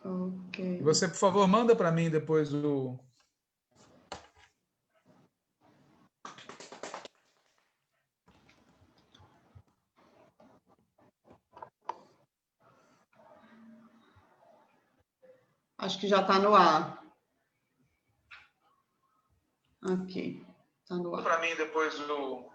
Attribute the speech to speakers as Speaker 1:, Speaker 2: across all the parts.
Speaker 1: Ok.
Speaker 2: Você, por favor, manda para mim depois o...
Speaker 1: Acho que já está no ar. Aqui, está no ar.
Speaker 2: Para mim depois o...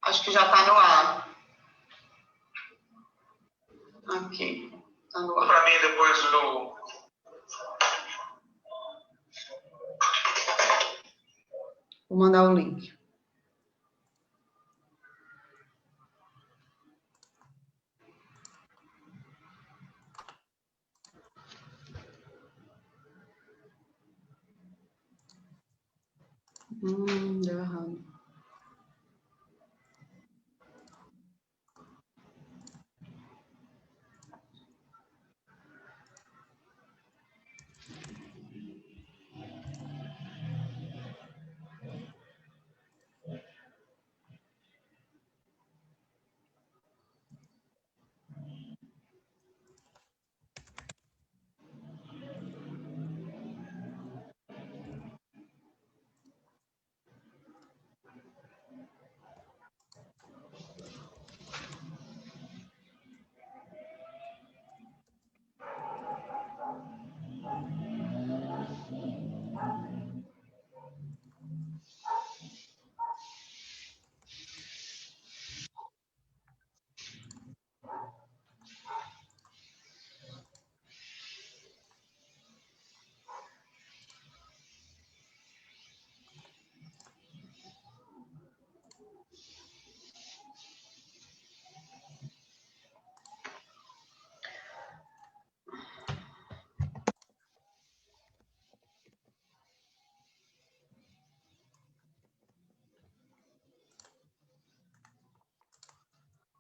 Speaker 1: Acho que já está no ar. Aqui, está no ar.
Speaker 2: Para mim depois o...
Speaker 1: Vou mandar o link. Deu errado.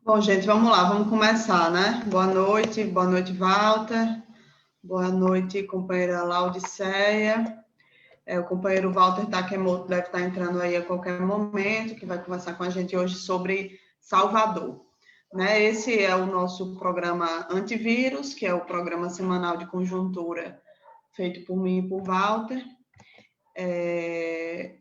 Speaker 1: Bom, gente, vamos lá, vamos começar, né? Boa noite, Walter. Boa noite, companheira Laudiceia. O companheiro Walter Takemoto deve estar entrando aí a qualquer momento, que vai conversar com a gente hoje sobre Salvador. Né? Esse é o nosso programa Antivírus, que é o programa semanal de conjuntura feito por mim e por Walter.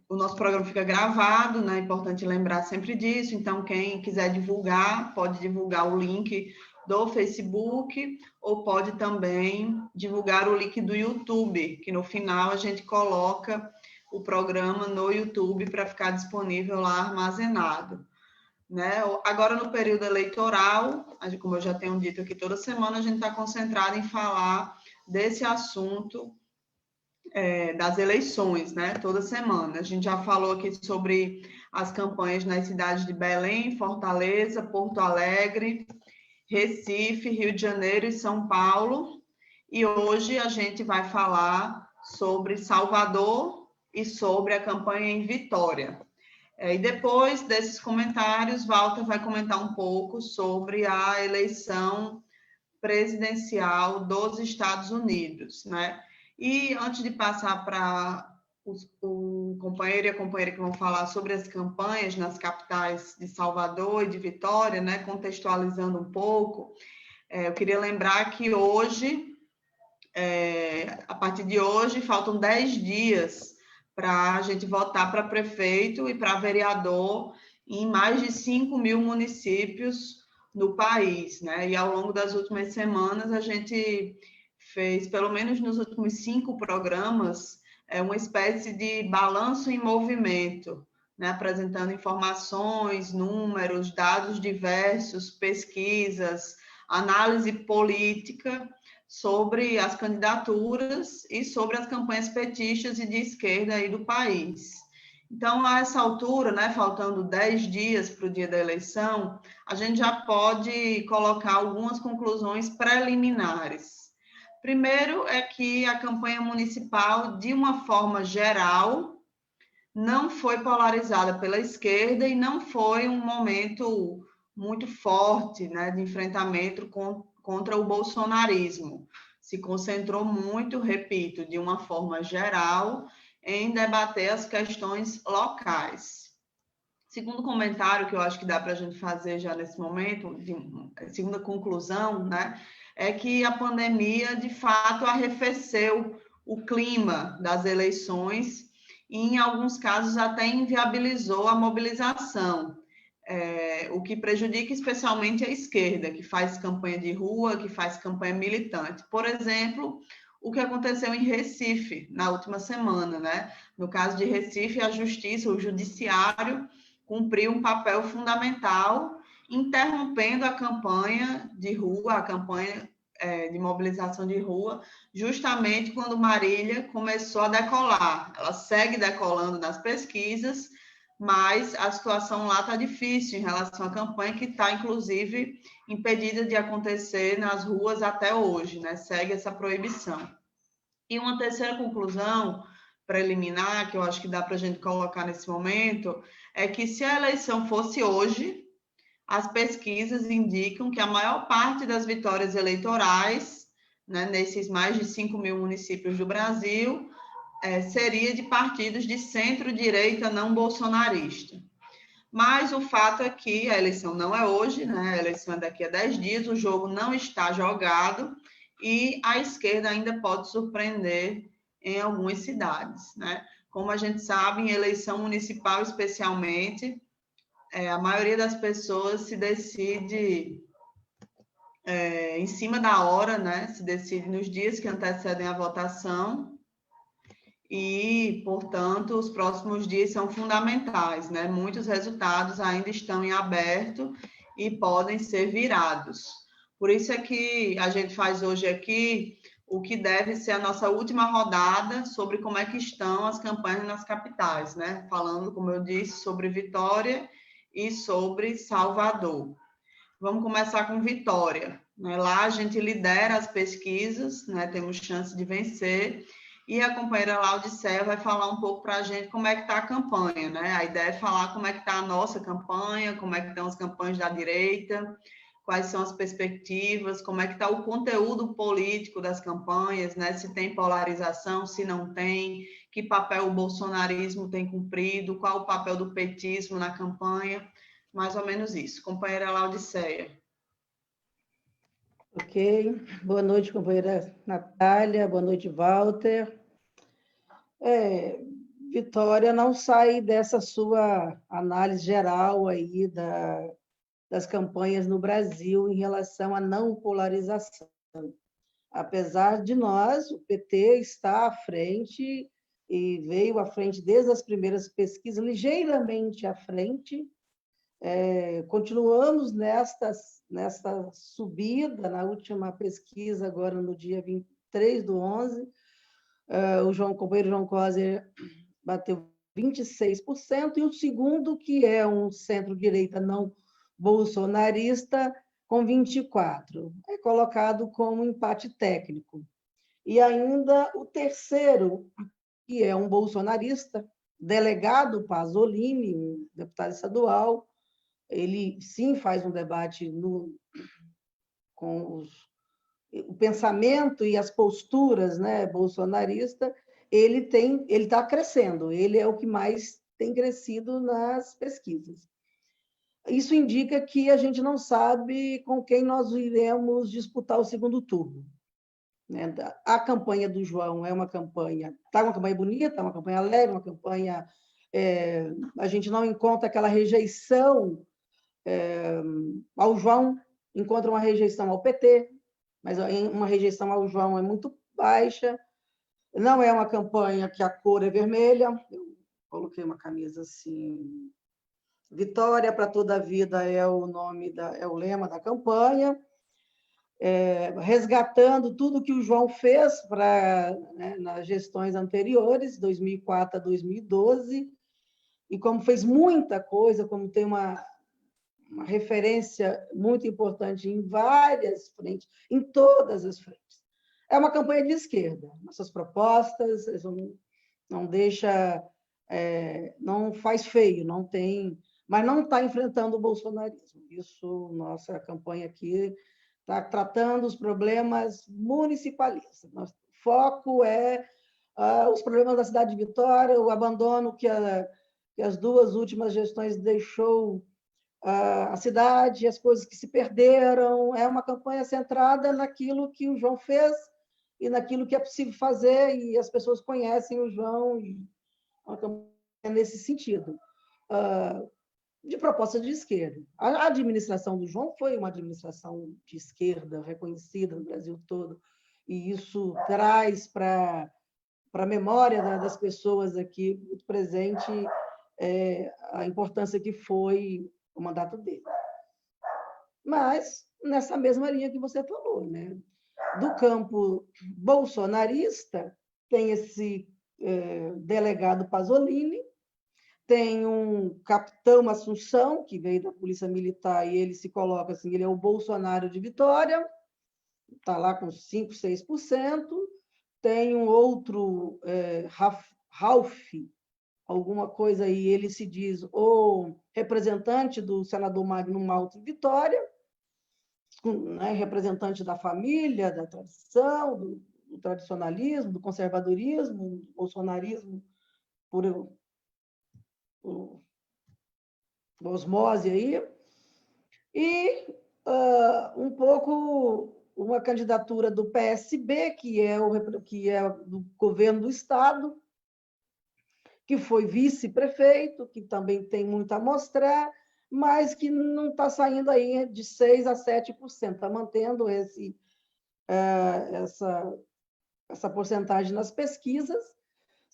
Speaker 1: O nosso programa fica gravado, né? É importante lembrar sempre disso. Então, quem quiser divulgar, pode divulgar o link do Facebook ou pode também divulgar o link do YouTube, que no final a gente coloca o programa no YouTube para ficar disponível lá armazenado. Né? Agora, no período eleitoral, como eu já tenho dito aqui toda semana, a gente está concentrado em falar desse assunto das eleições, né? Toda semana. A gente já falou aqui sobre as campanhas nas cidades de Belém, Fortaleza, Porto Alegre, Recife, Rio de Janeiro e São Paulo. E hoje a gente vai falar sobre Salvador e sobre a campanha em Vitória. E depois desses comentários, Walter vai comentar um pouco sobre a eleição presidencial dos Estados Unidos, né? E antes de passar para o companheiro e a companheira que vão falar sobre as campanhas nas capitais de Salvador e de Vitória, né, contextualizando um pouco, eu queria lembrar que hoje, a partir de hoje, faltam 10 dias para a gente votar para prefeito e para vereador em mais de 5.000 municípios no país, né? E ao longo das últimas semanas a gente fez, pelo menos nos últimos 5 programas, uma espécie de balanço em movimento, né? Apresentando informações, números, dados diversos, pesquisas, análise política sobre as candidaturas e sobre as campanhas petistas e de esquerda aí do país. Então, a essa altura, né, faltando 10 dias para o dia da eleição, a gente já pode colocar algumas conclusões preliminares. Primeiro é que a campanha municipal, de uma forma geral, não foi polarizada pela esquerda e não foi um momento muito forte, né, de enfrentamento contra o bolsonarismo. Se concentrou muito, repito, de uma forma geral, em debater as questões locais. Segundo comentário que eu acho que dá para a gente fazer já nesse momento, segunda conclusão, né, é que a pandemia, de fato, arrefeceu o clima das eleições e, em alguns casos, até inviabilizou a mobilização, o que prejudica especialmente a esquerda, que faz campanha de rua, que faz campanha militante. Por exemplo, o que aconteceu em Recife na última semana, né? No caso de Recife, a justiça, o judiciário, cumpriu um papel fundamental, interrompendo a campanha de rua, a campanha de mobilização de rua, justamente quando Marília começou a decolar. Ela segue decolando nas pesquisas, mas a situação lá está difícil em relação à campanha, que está, inclusive, impedida de acontecer nas ruas até hoje, né? Segue essa proibição. E uma terceira conclusão preliminar, que eu acho que dá para a gente colocar nesse momento, é que se a eleição fosse hoje, as pesquisas indicam que a maior parte das vitórias eleitorais, né, nesses mais de 5.000 municípios do Brasil, seria de partidos de centro-direita não bolsonarista. Mas o fato é que a eleição não é hoje, né? A eleição é daqui a 10 dias, o jogo não está jogado e a esquerda ainda pode surpreender em algumas cidades, né? Como a gente sabe, em eleição municipal especialmente, a maioria das pessoas se decide em cima da hora, né? Se decide nos dias que antecedem a votação e, portanto, os próximos dias são fundamentais, né? Muitos resultados ainda estão em aberto e podem ser virados. Por isso é que a gente faz hoje aqui o que deve ser a nossa última rodada sobre como é que estão as campanhas nas capitais, né? Falando, como eu disse, sobre Vitória e sobre Salvador. Vamos começar com Vitória, né? Lá a gente lidera as pesquisas, né? Temos chance de vencer. E a companheira Laodiceia vai falar um pouco para a gente como é que está a campanha, né? A ideia é falar como é que está a nossa campanha, como é que estão as campanhas da direita, quais são as perspectivas, como é que está o conteúdo político das campanhas, né? Se tem polarização, se não tem, que papel o bolsonarismo tem cumprido, qual o papel do petismo na campanha, mais ou menos isso. Companheira Laodiceia.
Speaker 3: Ok. Boa noite, companheira Natália. Boa noite, Walter. Vitória não sai dessa sua análise geral aí das campanhas no Brasil em relação à não polarização. Apesar de nós, o PT está à frente e veio à frente desde as primeiras pesquisas, ligeiramente à frente. Continuamos nesta subida, na última pesquisa, agora no dia 23/11, o companheiro João Coser bateu 26%, e o segundo, que é um centro-direita não bolsonarista, com 24%. É colocado como empate técnico. E ainda o terceiro, que é um bolsonarista, delegado Pasolini, um deputado estadual, ele sim faz um debate com o pensamento e as posturas, né, bolsonarista. Ele está crescendo, ele é o que mais tem crescido nas pesquisas. Isso indica que a gente não sabe com quem nós iremos disputar o segundo turno. A campanha do João é uma campanha bonita, uma campanha alegre, uma campanha... a gente não encontra aquela rejeição ao João, encontra uma rejeição ao PT, mas uma rejeição ao João é muito baixa. Não é uma campanha que a cor é vermelha. Eu coloquei uma camisa assim... Vitória para toda a vida é o lema da campanha, resgatando tudo que o João fez nas gestões anteriores, 2004 a 2012, e como fez muita coisa, como tem uma referência muito importante em várias frentes, em todas as frentes. É uma campanha de esquerda. Nossas propostas não deixa, não faz feio, não tem... mas não está enfrentando o bolsonarismo. Isso, nossa campanha aqui está tratando os problemas municipalistas. Nosso foco é os problemas da cidade de Vitória, o abandono que as duas últimas gestões deixou a cidade, as coisas que se perderam. É uma campanha centrada naquilo que o João fez e naquilo que é possível fazer, e as pessoas conhecem o João, e uma campanha nesse sentido, de proposta de esquerda. A administração do João foi uma administração de esquerda, reconhecida no Brasil todo, e isso traz para a memória das pessoas aqui muito presente a importância que foi o mandato dele. Mas, nessa mesma linha que você falou, né? Do campo bolsonarista, tem esse delegado Pasolini, tem um capitão Assunção, que veio da Polícia Militar, e ele se coloca assim, ele é o Bolsonaro de Vitória, está lá com 5%, 6%. Tem um outro, Ralph, alguma coisa aí, ele se diz o representante do senador Magno Malta em Vitória, né, representante da família, da tradição, do tradicionalismo, do conservadorismo, do bolsonarismo por osmose aí, e um pouco uma candidatura do PSB, que é do governo do Estado, que foi vice-prefeito, que também tem muito a mostrar, mas que não está saindo aí de 6% a 7%, está mantendo essa porcentagem nas pesquisas.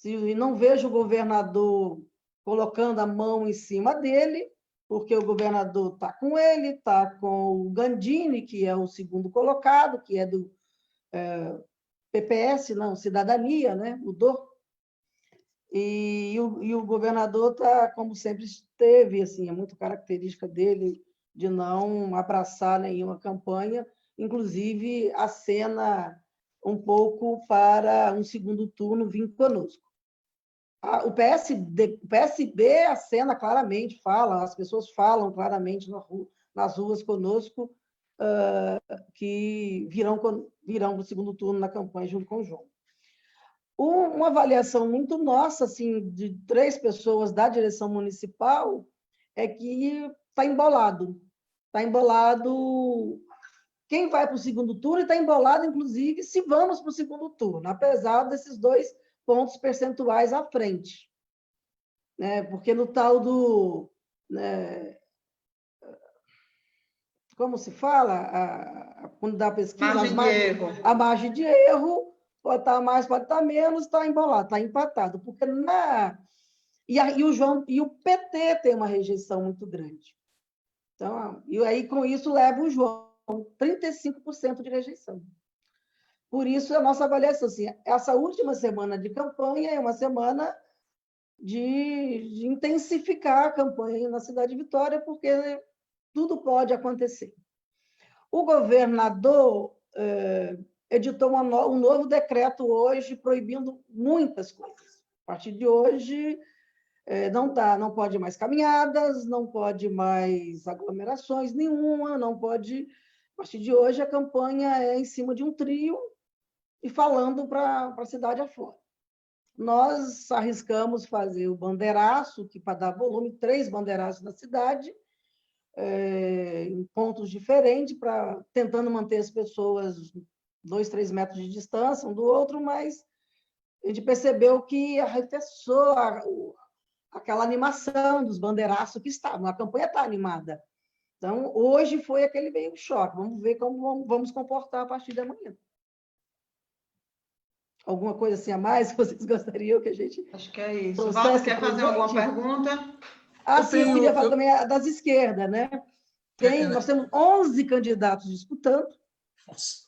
Speaker 3: E não vejo o governador colocando a mão em cima dele, porque o governador está com ele, está com o Gandini, que é o segundo colocado, que é do PPS, não, Cidadania, né? Mudou. E o governador está, como sempre esteve, assim, é muito característica dele de não abraçar nenhuma campanha, inclusive acena um pouco para um segundo turno vir conosco. O PSB acena claramente, as pessoas falam claramente nas ruas conosco que virão para o segundo turno na campanha junto com o João. Uma avaliação muito nossa, assim, de 3 pessoas da direção municipal, é que está embolado. Está embolado quem vai para o segundo turno, e está embolado, inclusive, se vamos para o segundo turno, apesar desses 2 pontos percentuais à frente. Né? Porque no tal do... Né, como se fala? Quando dá pesquisa...
Speaker 1: Margem de erro.
Speaker 3: A margem de erro pode estar mais, pode estar menos, está embolado, está empatado. Porque o João e o PT tem uma rejeição muito grande. Então, e aí, com isso, leva o João 35% de rejeição. Por isso, a nossa avaliação, assim, essa última semana de campanha é uma semana de intensificar a campanha na cidade de Vitória, porque tudo pode acontecer. O governador editou um novo decreto hoje proibindo muitas coisas. A partir de hoje, não pode mais caminhadas, não pode mais aglomerações nenhuma, não pode... A partir de hoje, a campanha é em cima de um trio e falando para a cidade afora. Nós arriscamos fazer o bandeiraço, que para dar volume, 3 bandeiraços na cidade, em pontos diferentes, tentando manter as pessoas 2, 3 metros de distância um do outro, mas a gente percebeu que arrefeceu aquela animação dos bandeiraços que estavam. A campanha está animada. Então, hoje foi aquele meio choque. Vamos ver como vamos comportar a partir de amanhã. Alguma coisa assim a mais que vocês gostariam que a gente...
Speaker 1: Acho que é isso. Walter, quer fazer alguma pergunta?
Speaker 3: Sim, eu queria falar também das esquerdas, né? Nós temos 11 candidatos disputando.
Speaker 2: Nossa.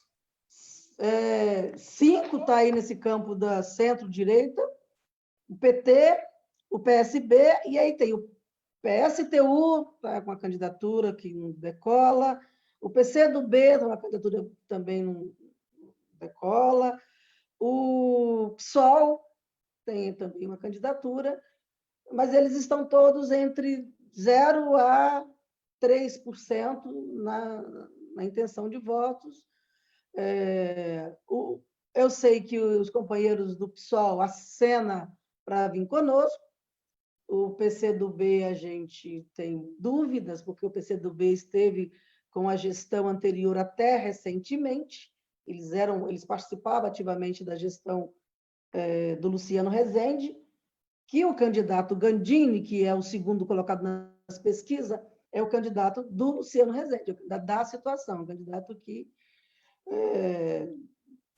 Speaker 3: 5 estão aí nesse campo da centro-direita, o PT, o PSB, e aí tem o PSTU, tá com uma candidatura que não decola, o PCdoB tem uma candidatura que também não decola, o PSOL tem também uma candidatura, mas eles estão todos entre 0% a 3% na intenção de votos. Eu sei que os companheiros do PSOL acenam para vir conosco. O PCdoB a gente tem dúvidas, porque o PCdoB esteve com a gestão anterior até recentemente. Eles participavam ativamente da gestão do Luciano Rezende, que o candidato Gandini, que é o segundo colocado nas pesquisas, é o candidato do Luciano Rezende, da situação, o candidato que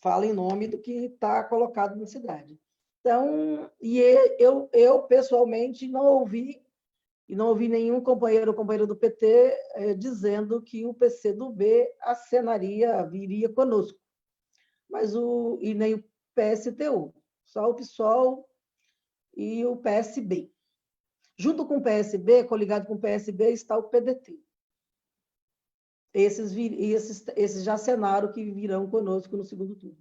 Speaker 3: fala em nome do que está colocado na cidade. Então, eu pessoalmente não ouvi nenhum companheiro ou companheira do PT dizendo que o PCdoB viria conosco, e nem o PSTU, só o PSOL e o PSB. Junto com o PSB, coligado com o PSB, está o PDT. Esses já acenaram que virão conosco no segundo turno.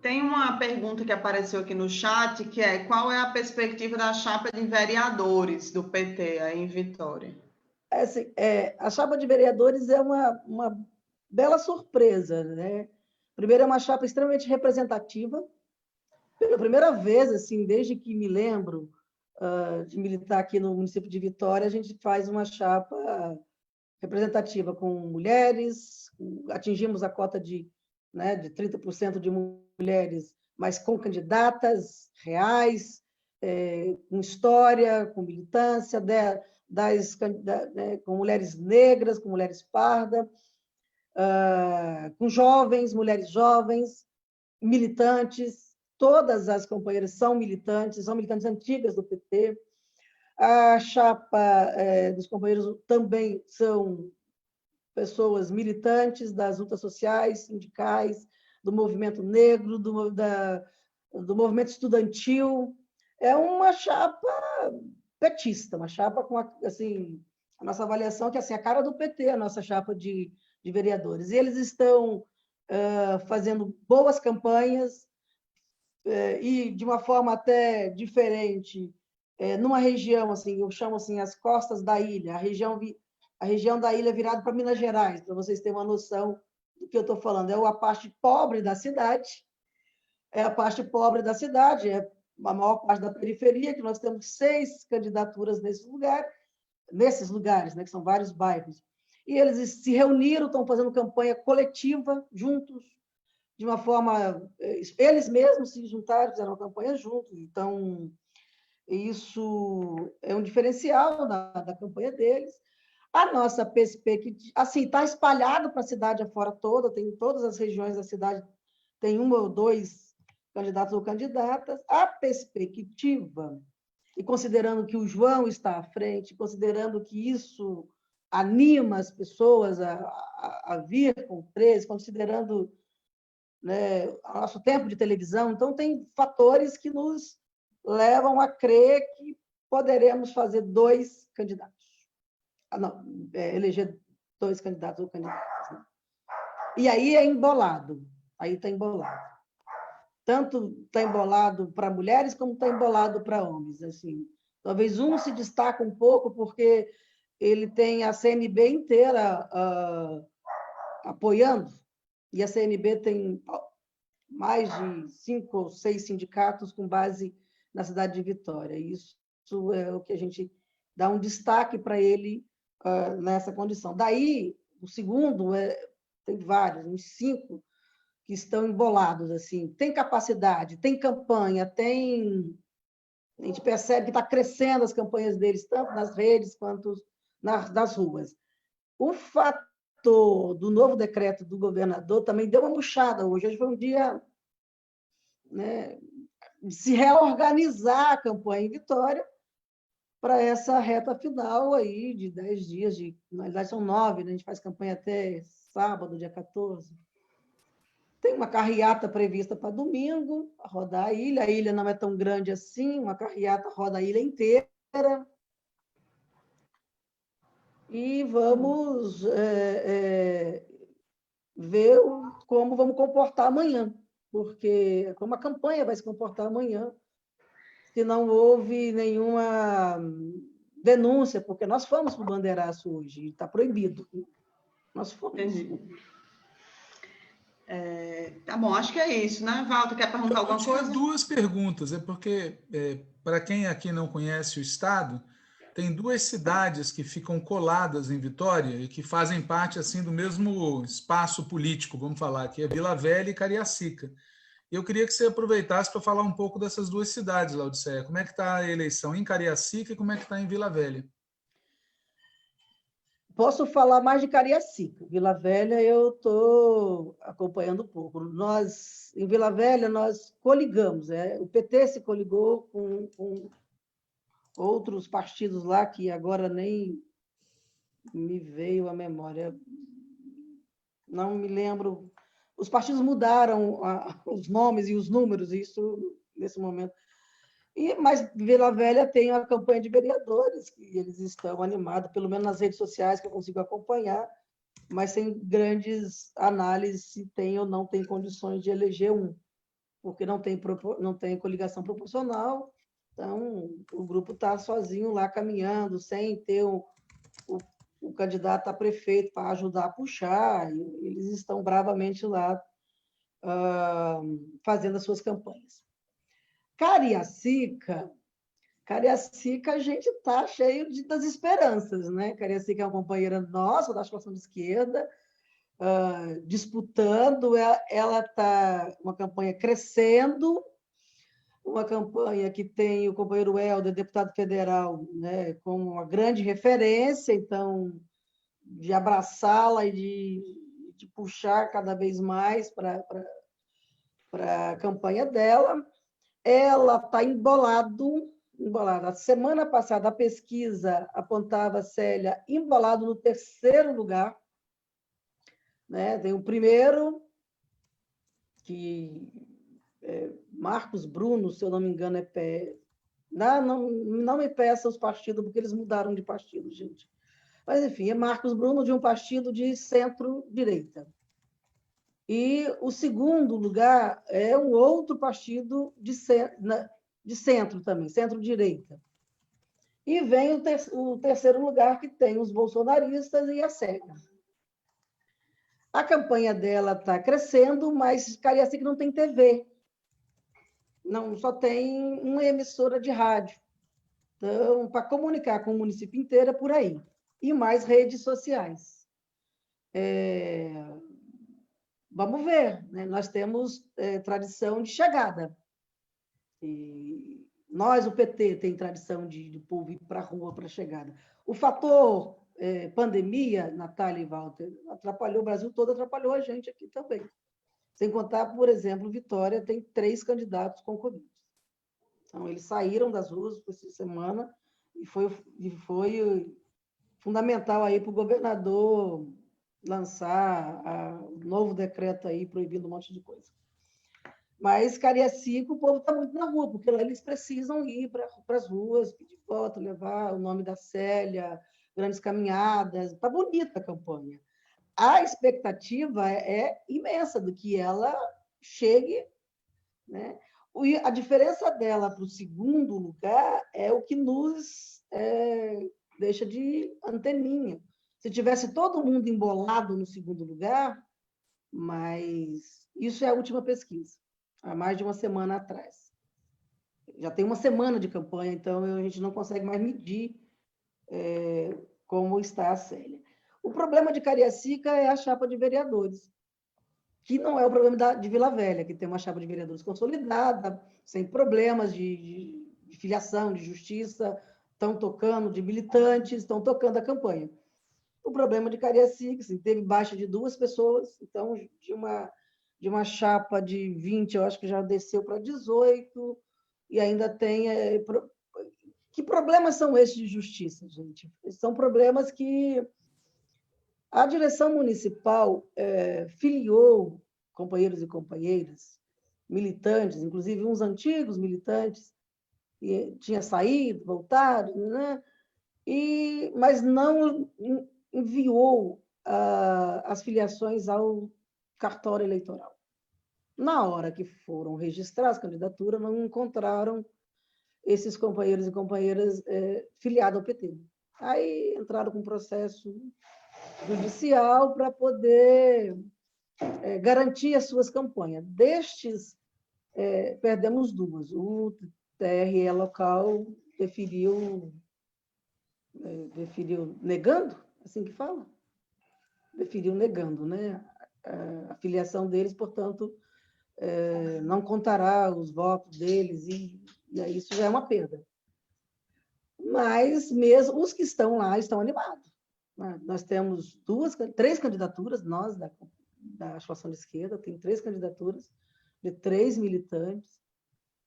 Speaker 1: Tem uma pergunta que apareceu aqui no chat, que é: qual é a perspectiva da chapa de vereadores do PT aí em Vitória?
Speaker 3: A chapa de vereadores é uma bela surpresa, né? Primeiro, é uma chapa extremamente representativa. Pela primeira vez, assim, desde que me lembro de militar aqui no município de Vitória, a gente faz uma chapa representativa com mulheres, atingimos a cota de 30% de mulheres, mas com candidatas reais, com história, com militância, com mulheres negras, com mulheres pardas, com mulheres jovens, militantes. Todas as companheiras são militantes antigas do PT. A chapa dos companheiros também são pessoas militantes das lutas sociais, sindicais, do movimento negro, do movimento estudantil. É uma chapa petista, uma chapa com, assim, a nossa avaliação que assim, a cara do PT, a nossa chapa de vereadores. E eles estão fazendo boas campanhas e de uma forma até diferente, numa região, assim, eu chamo assim, as costas da ilha, a região da ilha virada para Minas Gerais, para vocês terem uma noção do que eu estou falando. É a parte pobre da cidade, é a maior parte da periferia, que nós temos 6 candidaturas nesses lugares, né, que são vários bairros. E eles se reuniram, estão fazendo campanha coletiva, juntos, de uma forma... Eles mesmos se juntaram, fizeram uma campanha juntos. Então, isso é um diferencial da campanha deles. A nossa perspectiva, assim, está espalhado para a cidade afora toda, tem em todas as regiões da cidade, tem 1 ou 2 candidatos ou candidatas. A perspectiva, e considerando que o João está à frente, considerando que isso anima as pessoas a vir com 13, considerando, né, o nosso tempo de televisão, então tem fatores que nos levam a crer que poderemos fazer 2 candidatos. Eleger 2 candidatos ou candidatas. Né? E aí é embolado. Aí está embolado. Tanto está embolado para mulheres, como está embolado para homens. Assim. Talvez um se destaque um pouco, porque ele tem a CNB inteira apoiando, e a CNB tem mais de 5 ou 6 sindicatos com base na cidade de Vitória. Isso é o que a gente dá um destaque para ele nessa condição. Daí, o segundo, tem vários, uns 5 que estão embolados. Assim. Tem capacidade, tem campanha, a gente percebe que está crescendo as campanhas deles, tanto nas redes quanto nas ruas. O fator do novo decreto do governador também deu uma murchada hoje. Hoje foi um dia, né, de se reorganizar a campanha em Vitória para essa reta final aí de 10 dias, na verdade são 9, né? A gente faz campanha até sábado, dia 14. Tem uma carreata prevista para domingo, para rodar a ilha não é tão grande assim, uma carreata roda a ilha inteira. E vamos ver como vamos comportar amanhã, porque como a campanha vai se comportar amanhã, se não houve nenhuma denúncia, porque nós fomos para o bandeiraço hoje, está proibido. Nós fomos.
Speaker 1: Entendi. Tá bom, acho que é isso, né? Walter, quer perguntar
Speaker 2: Eu
Speaker 1: alguma
Speaker 2: tinha
Speaker 1: coisa?
Speaker 2: duas perguntas, porque, para quem aqui não conhece o estado, tem duas cidades que ficam coladas em Vitória e que fazem parte assim do mesmo espaço político, vamos falar, que é Vila Velha e Cariacica. Eu queria que você aproveitasse para falar um pouco dessas duas cidades, Laodiceia. Como é que está a eleição em Cariacica e como é que está em Vila Velha?
Speaker 3: Posso falar mais de Cariacica. Vila Velha eu estou acompanhando um pouco. Nós, em Vila Velha, nós coligamos. O PT se coligou com outros partidos lá, que agora nem me veio à memória. Não me lembro. Os partidos mudaram os nomes e os números, isso nesse momento. Mas Vila Velha tem uma campanha de vereadores, que eles estão animados, pelo menos nas redes sociais, que eu consigo acompanhar, mas sem grandes análises se tem ou não tem condições de eleger um, porque não tem coligação proporcional, então o grupo está sozinho lá caminhando, sem ter o candidato a prefeito para ajudar a puxar, e eles estão bravamente lá fazendo as suas campanhas. Cariacica, a gente está cheio das esperanças, né? Cariacica é uma companheira nossa, da articulação de esquerda, disputando, ela está uma campanha crescendo, uma campanha que tem o companheiro Helder, deputado federal, né, como uma grande referência, então, de abraçá-la e de puxar cada vez mais para a campanha dela. Ela está embolada. A semana passada, a pesquisa apontava a Célia embolado no terceiro lugar. Né? Tem o primeiro, que Marcos Bruno, se eu não me engano, não me peça os partidos, porque eles mudaram de partido, gente. Mas, enfim, é Marcos Bruno de um partido de centro-direita. E o segundo lugar é um outro partido de centro também, centro-direita. E vem o terceiro lugar, que tem os bolsonaristas e a Célia. A campanha dela está crescendo, mas Cariacica não tem TV. Não, só tem uma emissora de rádio. Então, para comunicar com o município inteiro é por aí. E mais redes sociais. Vamos ver, né? Nós temos tradição de chegada. E nós, o PT, tem tradição de povo ir para a rua para a chegada. O fator pandemia, Natália e Walter, atrapalhou o Brasil todo, atrapalhou a gente aqui também. Sem contar, por exemplo, Vitória tem 3 candidatos com Covid. Então, eles saíram das ruas essa semana e foi fundamental aí para o governador lançar o novo decreto aí proibindo um monte de coisa. Mas Cariacica, o povo está muito na rua, porque lá eles precisam ir para as ruas, pedir voto, levar o nome da Célia, grandes caminhadas. Está bonita a campanha. A expectativa é imensa do que ela chegue, né? A diferença dela para o segundo lugar é o que nos deixa de anteninha. Se tivesse todo mundo embolado no segundo lugar, mas isso é a última pesquisa, há mais de uma semana atrás. Já tem uma semana de campanha, então a gente não consegue mais medir como está a Célia. O problema de Cariacica é a chapa de vereadores, que não é o problema de Vila Velha, que tem uma chapa de vereadores consolidada, sem problemas de filiação, de justiça, estão tocando, de militantes, estão tocando a campanha. O problema de Cariacica, assim, teve baixa de 2 pessoas, então, de uma chapa de 20, eu acho que já desceu para 18, e ainda tem... Que problemas são esses de justiça, gente? São problemas que a direção municipal filiou companheiros e companheiras, militantes, inclusive uns antigos militantes, que tinham saído, voltado, né? Mas não enviou as filiações ao cartório eleitoral. Na hora que foram registrar as candidaturas, não encontraram esses companheiros e companheiras filiados ao PT. Aí entraram com processo judicial para poder garantir as suas campanhas. Destes, perdemos duas. O TRE local deferiu negando, assim que fala? Deferiu negando, né? A filiação deles, portanto, não contará os votos deles, e aí isso já é uma perda. Mas mesmo os que estão lá estão animados. Né? Nós temos três candidaturas, nós da Articulação de Esquerda, tem 3 candidaturas de 3 militantes,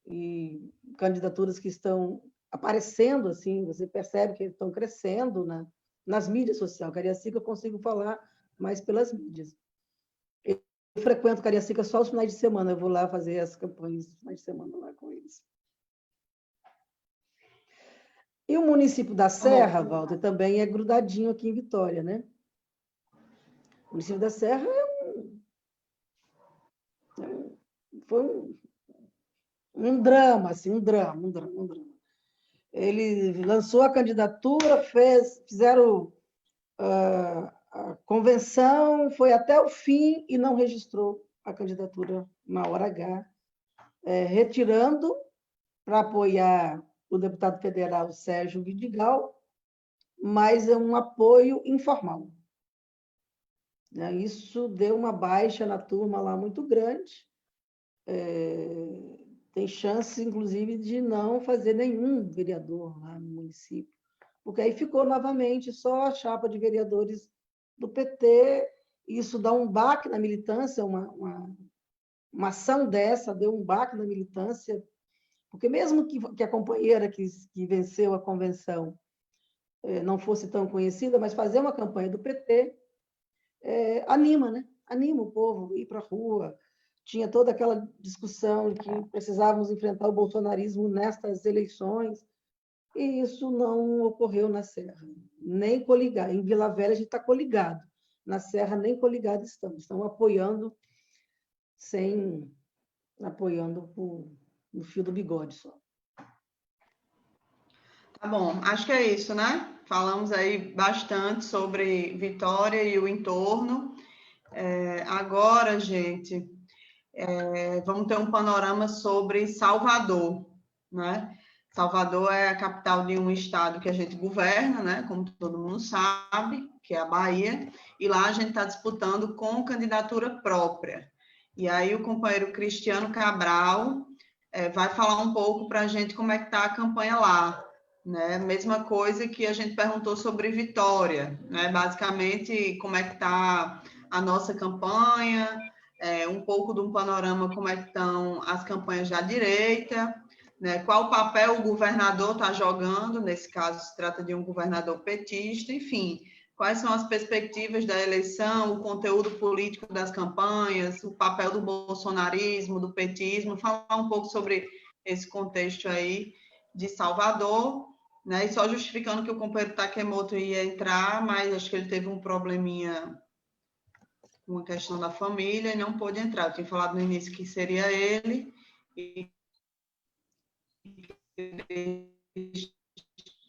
Speaker 3: e candidaturas que estão aparecendo, assim, você percebe que estão crescendo nas mídias sociais. Cariacica eu consigo falar mais pelas mídias. Eu frequento Cariacica só os finais de semana, eu vou lá fazer as campanhas dos finais de semana lá com eles. E o município da Serra, Walter, também é grudadinho aqui em Vitória, né? O município da Serra foi um drama, assim, um drama. Ele lançou a candidatura, fizeram a convenção, foi até o fim e não registrou a candidatura na hora H, retirando para apoiar o deputado federal Sérgio Vidigal, mas é um apoio informal. Isso deu uma baixa na turma lá muito grande. Tem chance, inclusive, de não fazer nenhum vereador lá no município, porque aí ficou novamente só a chapa de vereadores do PT. Isso dá um baque na militância, uma ação dessa deu um baque na militância, porque mesmo que a companheira que venceu a convenção não fosse tão conhecida, mas fazer uma campanha do PT anima, né? Anima o povo a ir para a rua. Tinha toda aquela discussão de que precisávamos enfrentar o bolsonarismo nestas eleições, e isso não ocorreu na Serra. Nem coligado. Em Vila Velha a gente está coligado. Na Serra nem coligado estamos. Estão apoiando apoiando no fio do bigode só.
Speaker 1: Tá bom, acho que é isso, né? Falamos aí bastante sobre Vitória e o entorno. Agora, gente, vamos ter um panorama sobre Salvador, né? Salvador é a capital de um estado que a gente governa, né? Como todo mundo sabe, que é a Bahia, e lá a gente está disputando com candidatura própria. E aí o companheiro Cristiano Cabral vai falar um pouco para a gente como é que está a campanha lá, né? Mesma coisa que a gente perguntou sobre Vitória, né? Basicamente, como é que está a nossa campanha, um pouco de um panorama como é que estão as campanhas da direita, né? Qual o papel o governador está jogando, nesse caso se trata de um governador petista, enfim, quais são as perspectivas da eleição, o conteúdo político das campanhas, o papel do bolsonarismo, do petismo, falar um pouco sobre esse contexto aí de Salvador, né? E só justificando que o companheiro Takemoto ia entrar, mas acho que ele teve um probleminha com a questão da família e não pôde entrar. Eu tinha falado no início que seria ele, e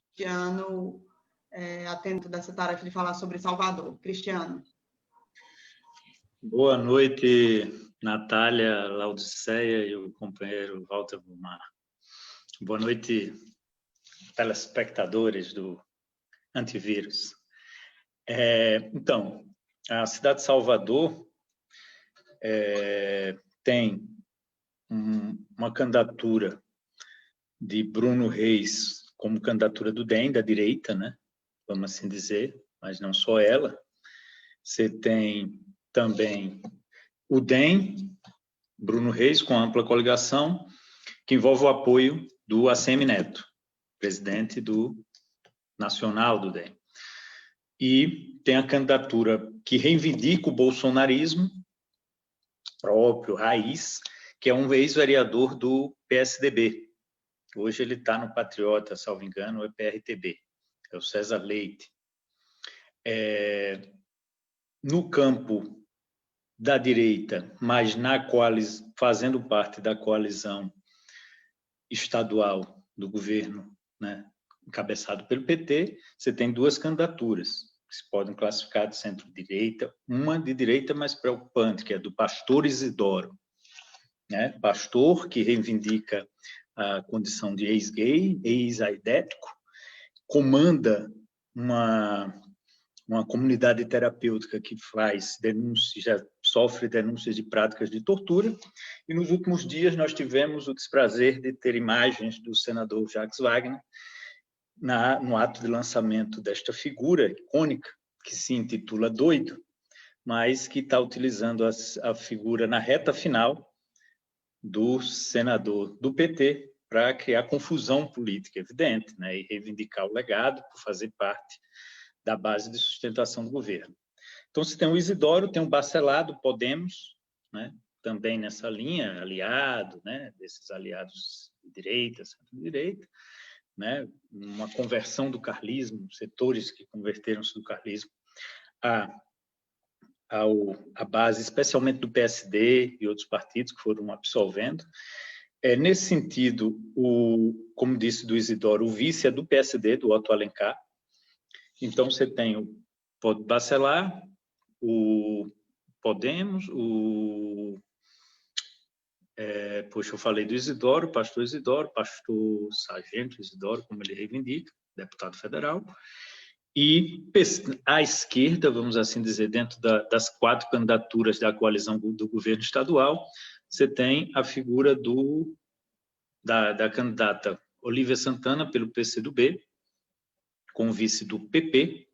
Speaker 1: Cristiano atento dessa tarefa de falar sobre Salvador. Cristiano.
Speaker 4: Boa noite, Natália, Laodiceia e o companheiro Walter Bumar. Boa noite, telespectadores do Antivírus. Então, a cidade de Salvador tem uma candidatura de Bruno Reis como candidatura do DEM, da direita, né? Vamos assim dizer, mas não só ela. Você tem também o DEM, Bruno Reis, com ampla coligação, que envolve o apoio do ACM Neto, presidente do nacional do DEM. E tem a candidatura que reivindica o bolsonarismo próprio, raiz, que é um ex-vereador do PSDB. Hoje ele está no Patriota, salvo engano, é PRTB, é o César Leite. No campo da direita, mas fazendo parte da coalizão estadual do governo, né, encabeçado pelo PT, você tem 2 candidaturas. que se podem classificar de centro-direita, uma de direita mais preocupante, que é do pastor Isidoro, né? Pastor que reivindica a condição de ex-gay, ex-aidético, comanda uma comunidade terapêutica que faz denúncias, já sofre denúncias de práticas de tortura, e nos últimos dias nós tivemos o desprazer de ter imagens do senador Jacques Wagner no ato de lançamento desta figura icônica, que se intitula Doido, mas que está utilizando a figura na reta final do senador do PT para criar confusão política evidente, né, e reivindicar o legado por fazer parte da base de sustentação do governo. Então, se tem o Isidoro, tem o Bacelar, do Podemos, né, também nessa linha, aliado, né, desses aliados de direita, centro-direita, né, uma conversão do carlismo, setores que converteram-se do carlismo à base, especialmente do PSD e outros partidos que foram absolvendo. Nesse sentido, como disse do Isidoro, o vice é do PSD, do Otto Alencar. Então, você tem o Bacelar, o Podemos, eu falei do Isidoro, pastor Sargento Isidoro, como ele reivindica, deputado federal, e à esquerda, vamos assim dizer, dentro das 4 candidaturas da coalizão do governo estadual, você tem a figura da candidata Olívia Santana, pelo PCdoB, com o vice do PP,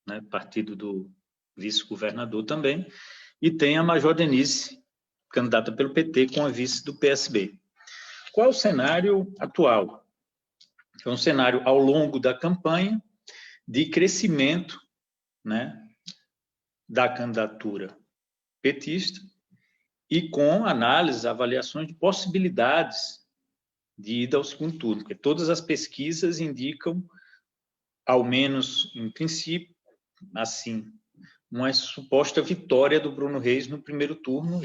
Speaker 4: né, partido do vice-governador também, e tem a Major Denise, candidata pelo PT, com a vice do PSB. Qual é o cenário atual? É um cenário, ao longo da campanha, de crescimento, né, da candidatura petista e com análises, avaliações de possibilidades de ida ao segundo turno, porque todas as pesquisas indicam, ao menos em princípio, assim, uma suposta vitória do Bruno Reis no primeiro turno,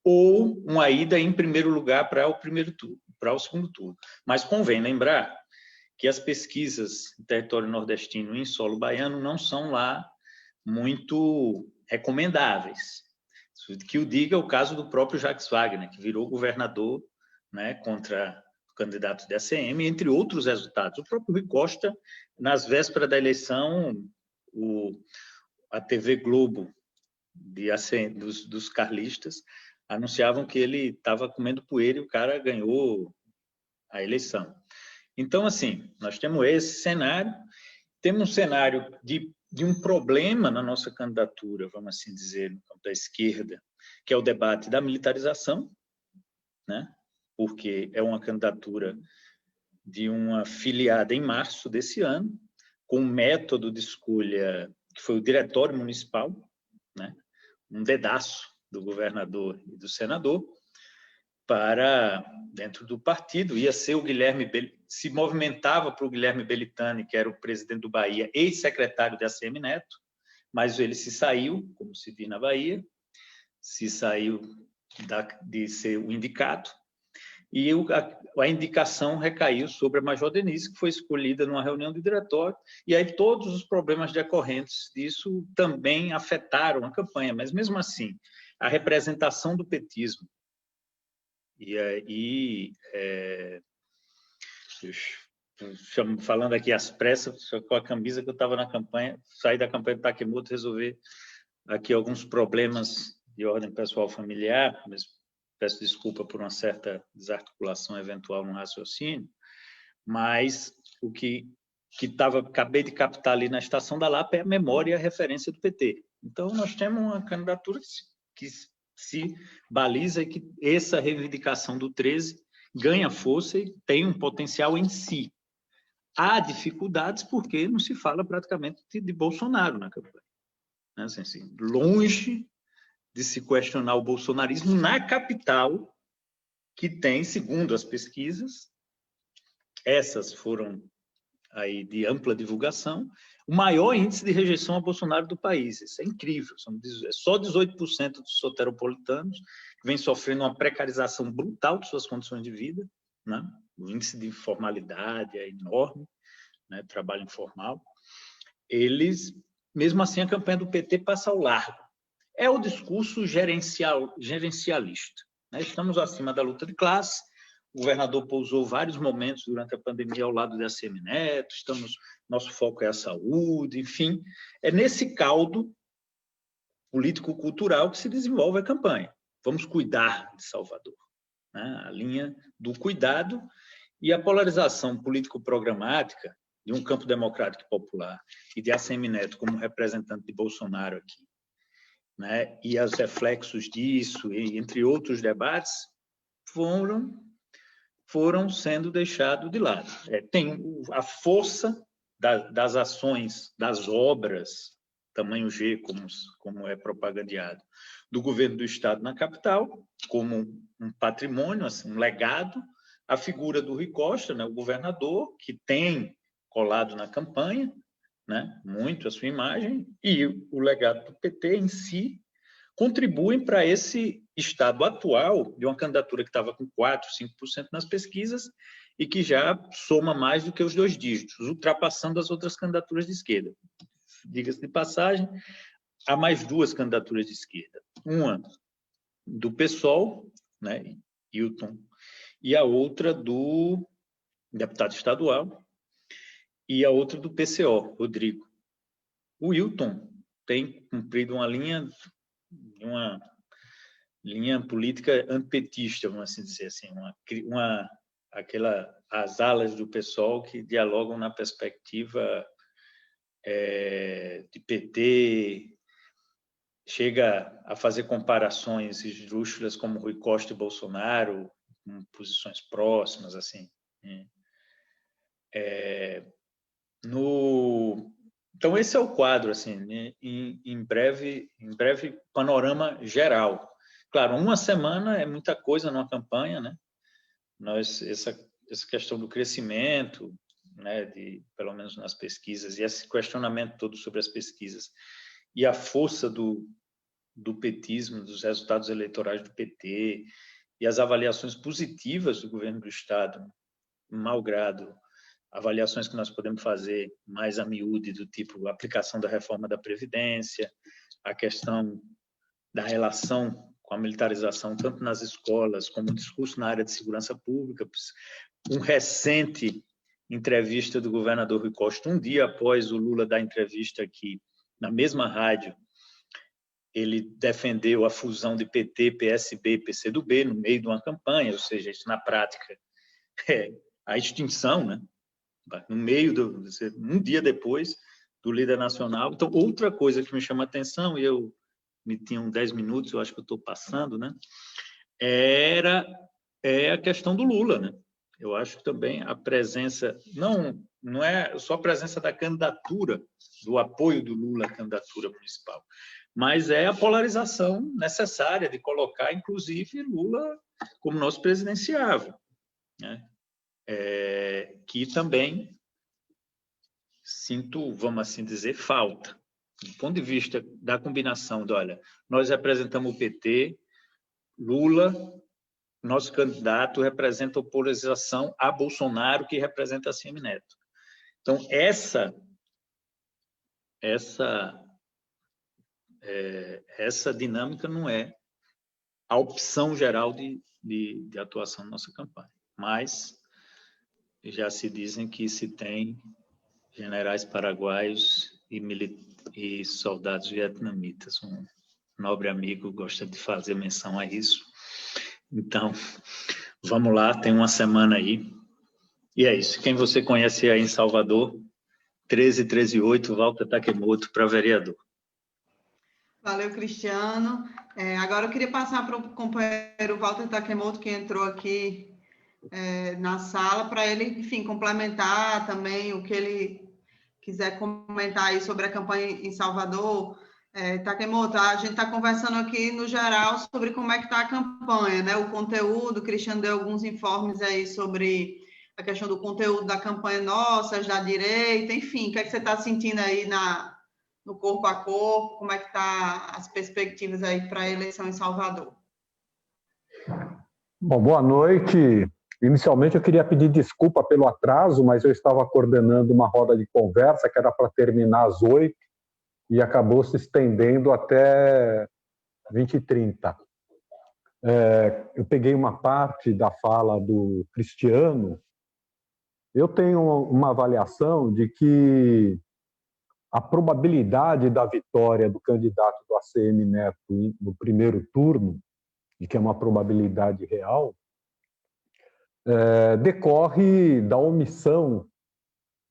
Speaker 4: ou uma ida em primeiro lugar para o segundo turno. Mas convém lembrar que as pesquisas em território nordestino e em solo baiano não são lá muito recomendáveis. Que o diga o caso do próprio Jacques Wagner, que virou governador, né, contra o candidato da ACM, entre outros resultados. O próprio Rui Costa, nas vésperas da eleição, a TV Globo dos carlistas anunciavam que ele estava comendo poeira e o cara ganhou a eleição. Então, assim, nós temos esse cenário, temos um cenário de um problema na nossa candidatura, vamos assim dizer, no campo da esquerda, que é o debate da militarização, né? Porque é uma candidatura de uma filiada em março desse ano, com um método de escolha que foi o diretório municipal, né? Um dedaço do governador e do senador, para dentro do partido, ia ser o Guilherme, se movimentava para o Guilherme Belitani, que era o presidente do Bahia, ex-secretário da ACM Neto, mas ele se saiu, como se diz na Bahia, se saiu de ser o indicado, e a indicação recaiu sobre a Major Denise, que foi escolhida numa reunião de diretório, e aí todos os problemas decorrentes disso também afetaram a campanha, mas mesmo assim, a representação do petismo, e aí, falando aqui às pressas, com a camisa que eu estava na campanha, saí da campanha do Takemoto, resolver aqui alguns problemas de ordem pessoal familiar, mas peço desculpa por uma certa desarticulação eventual no raciocínio, mas o que acabei de captar ali na Estação da Lapa é a memória e a referência do PT. Então, nós temos uma candidatura que se baliza e que essa reivindicação do 13 ganha força e tem um potencial em si. Há dificuldades porque não se fala praticamente de Bolsonaro na campanha. Assim, longe de se questionar o bolsonarismo na capital, que tem, segundo as pesquisas, essas foram aí de ampla divulgação, o maior índice de rejeição a Bolsonaro do país. Isso é incrível. Só 18% dos soteropolitanos que vem sofrendo uma precarização brutal de suas condições de vida, né? O índice de informalidade é enorme, né? Trabalho informal. eles, mesmo assim, a campanha do PT passa ao largo. É o discurso gerencialista, né? Estamos acima da luta de classe. O governador pousou vários momentos durante a pandemia ao lado de ACM Neto, nosso foco é a saúde, enfim. É nesse caldo político-cultural que se desenvolve a campanha. Vamos cuidar de Salvador, né? A linha do cuidado e a polarização político-programática de um campo democrático e popular e de ACM Neto como representante de Bolsonaro aqui, né? E os reflexos disso, e entre outros debates, foram sendo deixados de lado. Tem a força das ações, das obras, tamanho G, como é propagandeado, do governo do Estado na capital, como um patrimônio, assim, um legado, a figura do Rui Costa, né, o governador, que tem colado na campanha, né, muito a sua imagem, e o legado do PT em si, contribuem para esse estado atual de uma candidatura que estava com 4%, 5% nas pesquisas e que já soma mais do que os 2 dígitos, ultrapassando as outras candidaturas de esquerda. Diga-se de passagem, há mais 2 candidaturas de esquerda. Uma do PSOL, né, Hilton, e a outra do deputado estadual, e a outra do PCO, Rodrigo. O Hilton tem cumprido uma linha política antipetista, vamos assim dizer assim, as alas do PSOL que dialogam na perspectiva de PT, chega a fazer comparações esdrúxulas como Rui Costa e Bolsonaro, com posições próximas, assim. Então, esse é o quadro, assim, né? Em breve panorama geral. Claro, uma semana é muita coisa numa campanha, né? Essa questão do crescimento, né, pelo menos nas pesquisas, e esse questionamento todo sobre as pesquisas, e a força do petismo, dos resultados eleitorais do PT, e as avaliações positivas do governo do Estado, malgrado avaliações que nós podemos fazer mais a miúde, do tipo a aplicação da reforma da Previdência, a questão da relação com a militarização, tanto nas escolas como o discurso na área de segurança pública. Recente entrevista do governador Rui Costa, um dia após o Lula dar entrevista aqui, na mesma rádio, ele defendeu a fusão de PT, PSB e PCdoB no meio de uma campanha, ou seja, isso na prática é a extinção, né? No meio um dia depois do líder nacional. Então, outra coisa que me chama a atenção, e eu me tinham 10 minutos, eu acho que eu estou passando, né? É a questão do Lula, né? Eu acho que também a presença, não é só a presença da candidatura, do apoio do Lula à candidatura municipal, mas é a polarização necessária de colocar, inclusive, Lula como nosso presidenciável, né? Que também sinto, vamos assim dizer, falta. Do ponto de vista da combinação de, olha, nós representamos o PT, Lula, nosso candidato, representa a polarização a Bolsonaro, que representa a ACM Neto. Então, essa dinâmica não é a opção geral de atuação na nossa campanha. Mas já se dizem que se tem generais paraguaios e soldados vietnamitas. Um nobre amigo gosta de fazer menção a isso. Então, vamos lá, tem uma semana aí. E é isso. Quem você conhece aí em Salvador, 13-13-8, Walter Takemoto para vereador.
Speaker 1: Valeu, Cristiano. Agora eu queria passar para o companheiro Walter Takemoto, que entrou aqui na sala, para ele, enfim, complementar também o que ele quiser comentar aí sobre a campanha em Salvador. Takemoto, a gente está conversando aqui no geral sobre como é que está a campanha, né? O conteúdo, o Cristiano deu alguns informes aí sobre a questão do conteúdo da campanha nossa, da direita, enfim, o que é que você está sentindo aí no corpo a corpo, como é que tá as perspectivas aí para a eleição em Salvador?
Speaker 5: Bom, boa noite Inicialmente eu queria pedir desculpa pelo atraso, mas eu estava coordenando uma roda de conversa que era para terminar às 8 e acabou se estendendo até 20h30. Eu peguei uma parte da fala do Cristiano. Eu tenho uma avaliação de que a probabilidade da vitória do candidato do ACM Neto no primeiro turno, e que é uma probabilidade real, decorre da omissão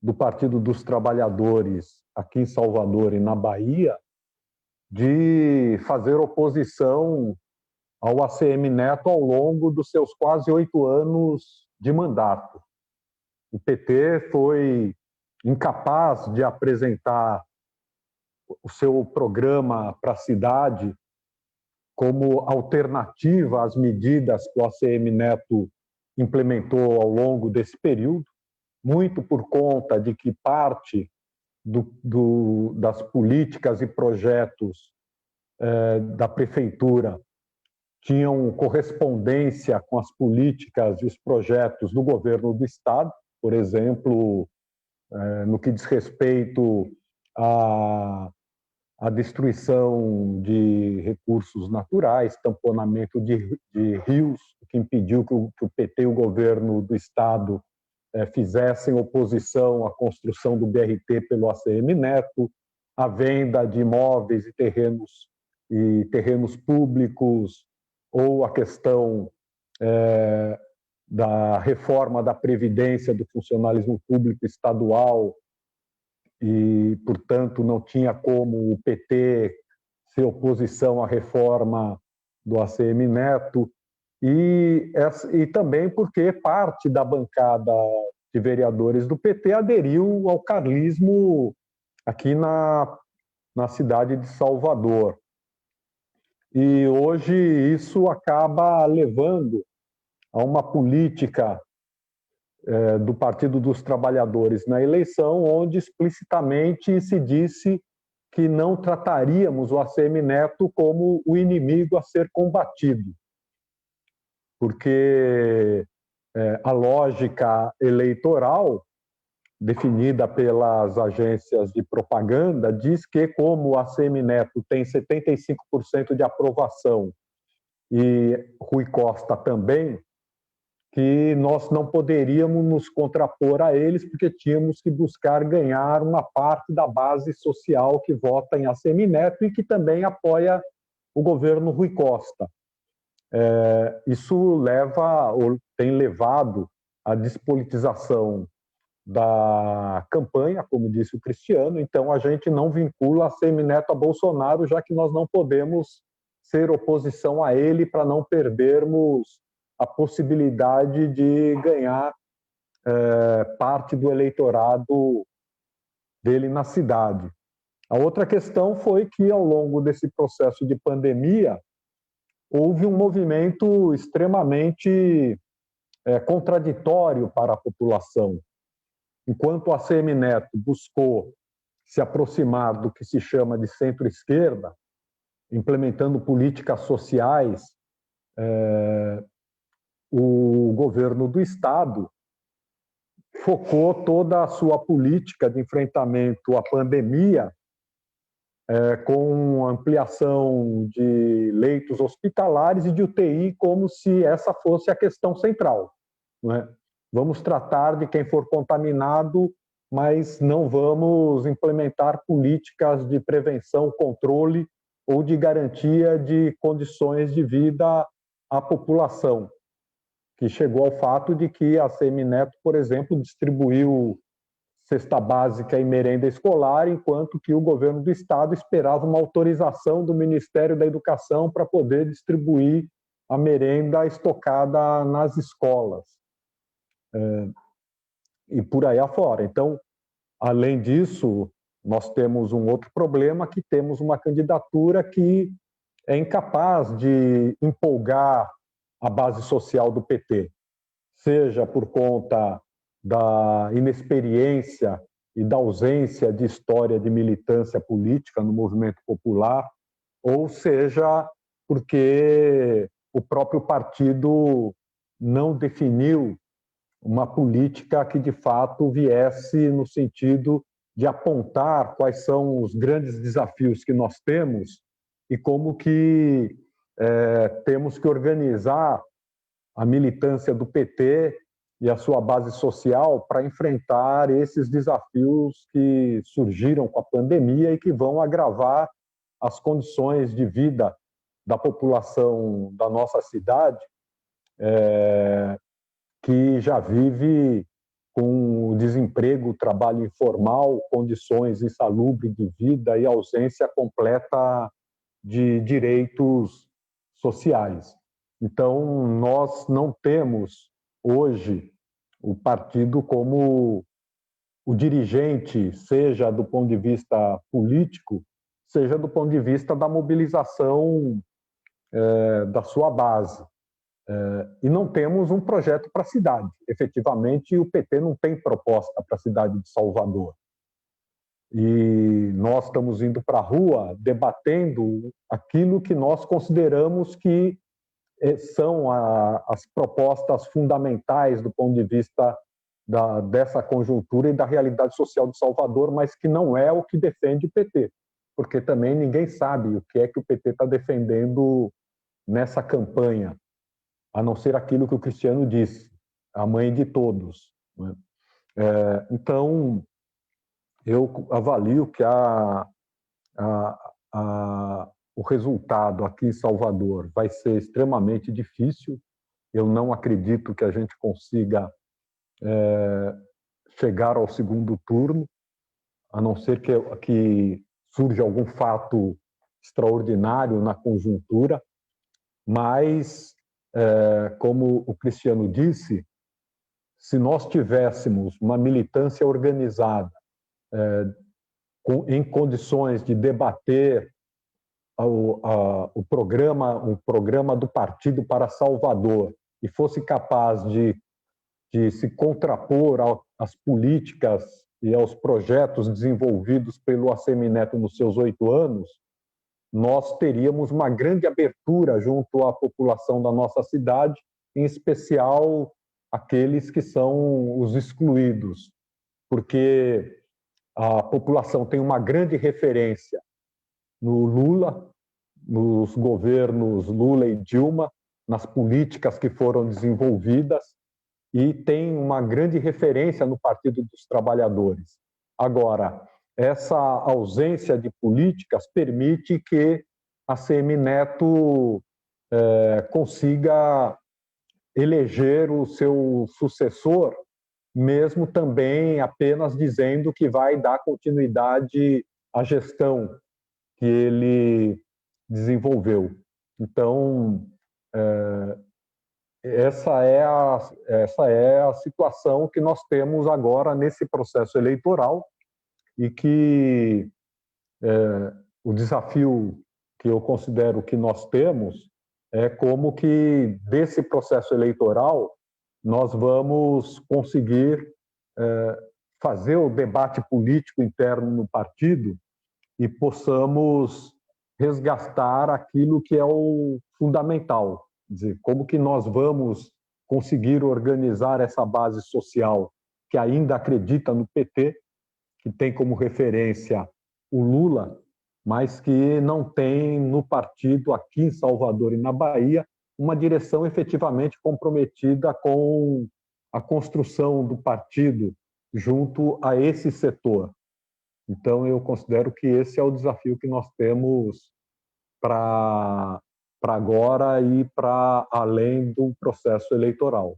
Speaker 5: do Partido dos Trabalhadores aqui em Salvador e na Bahia de fazer oposição ao ACM Neto ao longo dos seus quase 8 anos de mandato. O PT foi incapaz de apresentar o seu programa para a cidade como alternativa às medidas que o ACM Neto implementou ao longo desse período, muito por conta de que parte das políticas e projetos da prefeitura tinham correspondência com as políticas e os projetos do governo do estado, por exemplo, no que diz respeito à destruição de recursos naturais, tamponamento de rios, que impediu que o PT e o governo do estado fizessem oposição à construção do BRT pelo ACM Neto, a venda de imóveis e terrenos públicos, ou a questão da reforma da Previdência do funcionalismo público estadual, e, portanto, não tinha como o PT ser oposição à reforma do ACM Neto, e também porque parte da bancada de vereadores do PT aderiu ao carlismo aqui na cidade de Salvador. E hoje isso acaba levando a uma política do Partido dos Trabalhadores na eleição, onde explicitamente se disse que não trataríamos o ACM Neto como o inimigo a ser combatido, porque a lógica eleitoral definida pelas agências de propaganda diz que, como o ACM Neto tem 75% de aprovação e Rui Costa também, que nós não poderíamos nos contrapor a eles, porque tínhamos que buscar ganhar uma parte da base social que vota em ACM Neto e que também apoia o governo Rui Costa. Isso tem levado à despolitização da campanha, como disse o Cristiano. Então a gente não vincula ACM Neto a Bolsonaro, já que nós não podemos ser oposição a ele para não perdermos a possibilidade de ganhar parte do eleitorado dele na cidade. A outra questão foi que, ao longo desse processo de pandemia, houve um movimento extremamente contraditório para a população. Enquanto o ACM Neto buscou se aproximar do que se chama de centro-esquerda, implementando políticas sociais, o governo do estado focou toda a sua política de enfrentamento à pandemia com ampliação de leitos hospitalares e de UTI, como se essa fosse a questão central, não é? Vamos tratar de quem for contaminado, mas não vamos implementar políticas de prevenção, controle ou de garantia de condições de vida à população, que chegou ao fato de que a ACM Neto, por exemplo, distribuiu cesta básica e merenda escolar, enquanto que o governo do estado esperava uma autorização do Ministério da Educação para poder distribuir a merenda estocada nas escolas. E por aí afora. Então, além disso, nós temos um outro problema, que temos uma candidatura que é incapaz de empolgar a base social do PT, seja por conta da inexperiência e da ausência de história de militância política no movimento popular, ou seja porque o próprio partido não definiu uma política que, de fato, viesse no sentido de apontar quais são os grandes desafios que nós temos e como que temos que organizar a militância do PT e a sua base social para enfrentar esses desafios que surgiram com a pandemia e que vão agravar as condições de vida da população da nossa cidade, que já vive com desemprego, trabalho informal, condições insalubres de vida e ausência completa de direitos sociais. Então, nós não temos hoje o partido como o dirigente, seja do ponto de vista político, seja do ponto de vista da mobilização da sua base. E não temos um projeto para a cidade. Efetivamente, o PT não tem proposta para a cidade de Salvador. E nós estamos indo para a rua debatendo aquilo que nós consideramos que são as propostas fundamentais do ponto de vista dessa conjuntura e da realidade social de Salvador, mas que não é o que defende o PT, porque também ninguém sabe o que é que o PT está defendendo nessa campanha, a não ser aquilo que o Cristiano disse, a mãe de todos. Né? Então, eu avalio que o resultado aqui em Salvador vai ser extremamente difícil. Eu não acredito que a gente consiga chegar ao segundo turno, a não ser que surja algum fato extraordinário na conjuntura, mas, como o Cristiano disse, se nós tivéssemos uma militância organizada em condições de debater o programa do partido para Salvador e fosse capaz de se contrapor às políticas e aos projetos desenvolvidos pelo Assemineto nos seus 8 anos, nós teríamos uma grande abertura junto à população da nossa cidade, em especial aqueles que são os excluídos, porque a população tem uma grande referência no Lula, nos governos Lula e Dilma, nas políticas que foram desenvolvidas, e tem uma grande referência no Partido dos Trabalhadores. Agora, essa ausência de políticas permite que a Semineto consiga eleger o seu sucessor, mesmo também apenas dizendo que vai dar continuidade à gestão que ele desenvolveu. Então, essa é a situação que nós temos agora nesse processo eleitoral e que o desafio que eu considero que nós temos é como que desse processo eleitoral nós vamos conseguir fazer o debate político interno no partido e possamos resgatar aquilo que é o fundamental, quer dizer, como que nós vamos conseguir organizar essa base social que ainda acredita no PT, que tem como referência o Lula, mas que não tem no partido aqui em Salvador e na Bahia uma direção efetivamente comprometida com a construção do partido junto a esse setor. Então, eu considero que esse é o desafio que nós temos para agora e para além do processo eleitoral.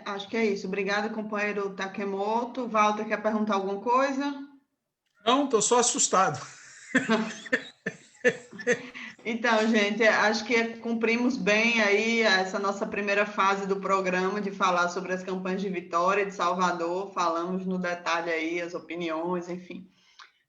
Speaker 1: Acho que é isso. Obrigada, companheiro Takemoto. Walter, quer perguntar alguma coisa?
Speaker 2: Não, estou só assustado.
Speaker 1: Então, gente, acho que cumprimos bem aí essa nossa primeira fase do programa de falar sobre as campanhas de Vitória e de Salvador. Falamos no detalhe aí as opiniões, enfim,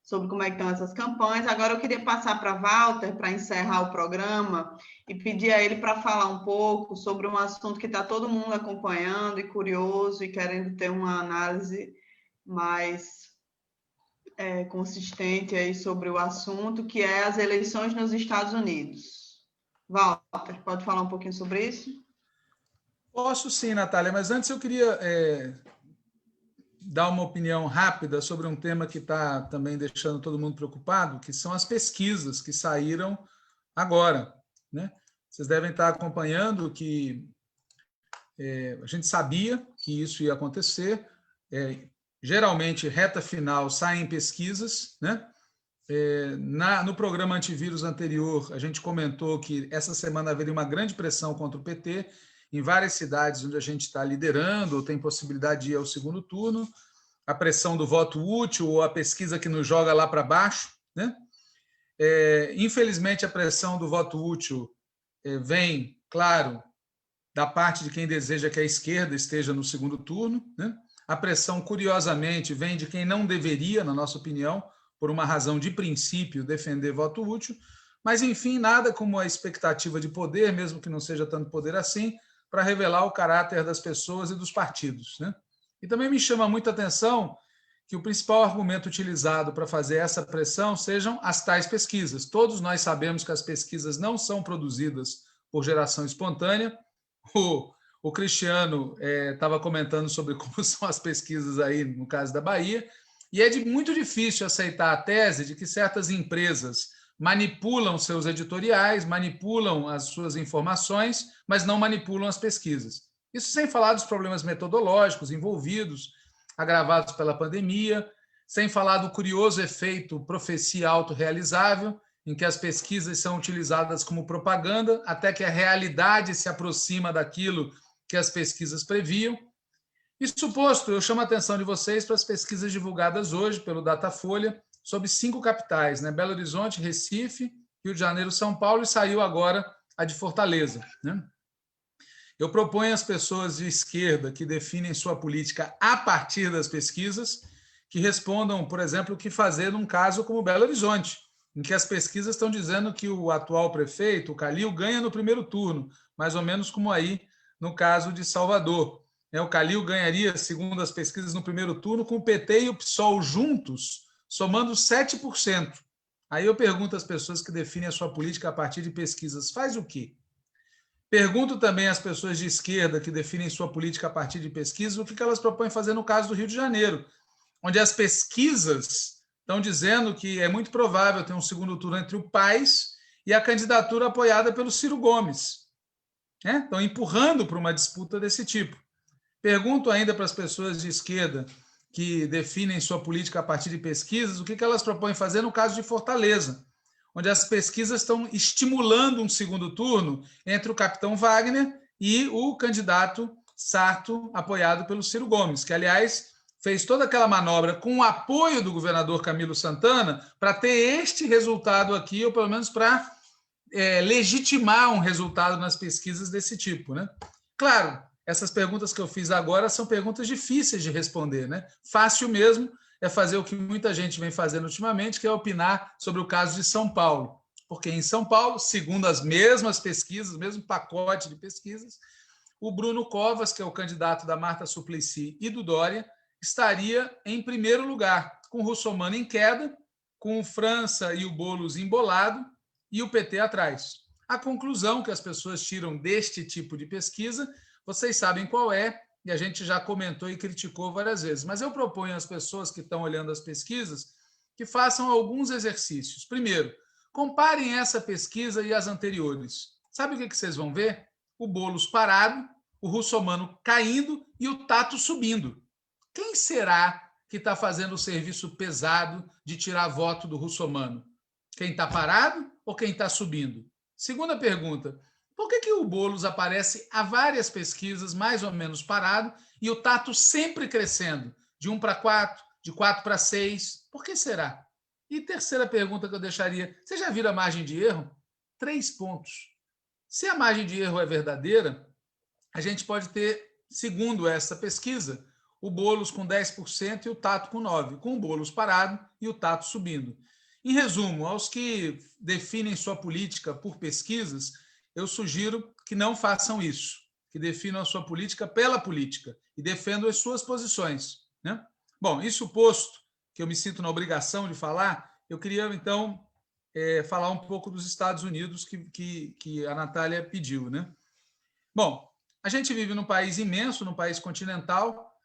Speaker 1: sobre como é que estão essas campanhas. Agora eu queria passar para Walter para encerrar o programa e pedir a ele para falar um pouco sobre um assunto que está todo mundo acompanhando e curioso e querendo ter uma análise mais consistente aí sobre o assunto, que é as eleições nos Estados Unidos. Walter, pode falar um pouquinho sobre isso?
Speaker 2: Posso sim, Natália, mas antes eu queria dar uma opinião rápida sobre um tema que está também deixando todo mundo preocupado, que são as pesquisas que saíram agora, né? Vocês devem estar acompanhando que a gente sabia que isso ia acontecer. Geralmente, reta final, saem pesquisas, né? No programa antivírus anterior, a gente comentou que essa semana haveria uma grande pressão contra o PT em várias cidades onde a gente está liderando, ou tem possibilidade de ir ao segundo turno, a pressão do voto útil ou a pesquisa que nos joga lá para baixo, né? Infelizmente, a pressão do voto útil vem, claro, da parte de quem deseja que a esquerda esteja no segundo turno, né? A pressão, curiosamente, vem de quem não deveria, na nossa opinião, por uma razão de princípio, defender voto útil, mas, enfim, nada como a expectativa de poder, mesmo que não seja tanto poder assim, para revelar o caráter das pessoas e dos partidos, né? E também me chama muita atenção que o principal argumento utilizado para fazer essa pressão sejam as tais pesquisas. Todos nós sabemos que as pesquisas não são produzidas por geração espontânea. O Cristiano estava comentando sobre como são as pesquisas aí, no caso da Bahia, e é muito difícil aceitar a tese de que certas empresas manipulam seus editoriais, manipulam as suas informações, mas não manipulam as pesquisas. Isso sem falar dos problemas metodológicos envolvidos, agravados pela pandemia, sem falar do curioso efeito profecia autorrealizável, em que as pesquisas são utilizadas como propaganda, até que a realidade se aproxima daquilo que as pesquisas previam. Isso posto, eu chamo a atenção de vocês para as pesquisas divulgadas hoje pelo Datafolha sobre 5 capitais, né? Belo Horizonte, Recife, Rio de Janeiro, São Paulo, e saiu agora a de Fortaleza, né? Eu proponho às pessoas de esquerda que definem sua política a partir das pesquisas que respondam, por exemplo, o que fazer num caso como Belo Horizonte, em que as pesquisas estão dizendo que o atual prefeito, o Calil, ganha no primeiro turno, mais ou menos como aí no caso de Salvador. O Calil ganharia, segundo as pesquisas, no primeiro turno, com o PT e o PSOL juntos, somando 7%. Aí eu pergunto às pessoas que definem a sua política a partir de pesquisas, faz o quê? Pergunto também às pessoas de esquerda que definem sua política a partir de pesquisas o que elas propõem fazer no caso do Rio de Janeiro, onde as pesquisas estão dizendo que é muito provável ter um segundo turno entre o Paes e a candidatura apoiada pelo Ciro Gomes. Estão empurrando para uma disputa desse tipo. Pergunto ainda para as pessoas de esquerda que definem sua política a partir de pesquisas o que elas propõem fazer no caso de Fortaleza, onde as pesquisas estão estimulando um segundo turno entre o capitão Wagner e o candidato Sarto, apoiado pelo Ciro Gomes, que, aliás, fez toda aquela manobra com o apoio do governador Camilo Santana para ter este resultado aqui, ou pelo menos para legitimar um resultado nas pesquisas desse tipo, né? Claro, essas perguntas que eu fiz agora são perguntas difíceis de responder, né? Fácil mesmo é fazer o que muita gente vem fazendo ultimamente, que é opinar sobre o caso de São Paulo. Porque em São Paulo, segundo as mesmas pesquisas, o mesmo pacote de pesquisas, o Bruno Covas, que é o candidato da Marta Suplicy e do Dória, estaria em primeiro lugar, com o Russomano em queda, com o França e o Boulos embolado e o PT atrás. A conclusão que as pessoas tiram deste tipo de pesquisa, vocês sabem qual é, e a gente já comentou e criticou várias vezes. Mas eu proponho às pessoas que estão olhando as pesquisas que façam alguns exercícios. Primeiro, comparem essa pesquisa e as anteriores. Sabe o que vocês vão ver? O Boulos parado, o Russomano caindo e o Tato subindo. Quem será que está fazendo o serviço pesado de tirar voto do Russomano? Quem está parado ou quem está subindo? Segunda pergunta. Por que o Boulos aparece a várias pesquisas mais ou menos parado e o Tato sempre crescendo, de 1 para 4, de 4 para 6? Por que será? E terceira pergunta que eu deixaria, você já viu a margem de erro? 3 pontos. Se a margem de erro é verdadeira, a gente pode ter, segundo essa pesquisa, o Boulos com 10% e o Tato com 9%, com o Boulos parado e o Tato subindo. Em resumo, aos que definem sua política por pesquisas, eu sugiro que não façam isso, que definam a sua política pela política e defendam as suas posições, né? Bom, isso posto, que eu me sinto na obrigação de falar, eu queria, então, falar um pouco dos Estados Unidos que a Natália pediu, né? Bom, a gente vive num país imenso, num país continental.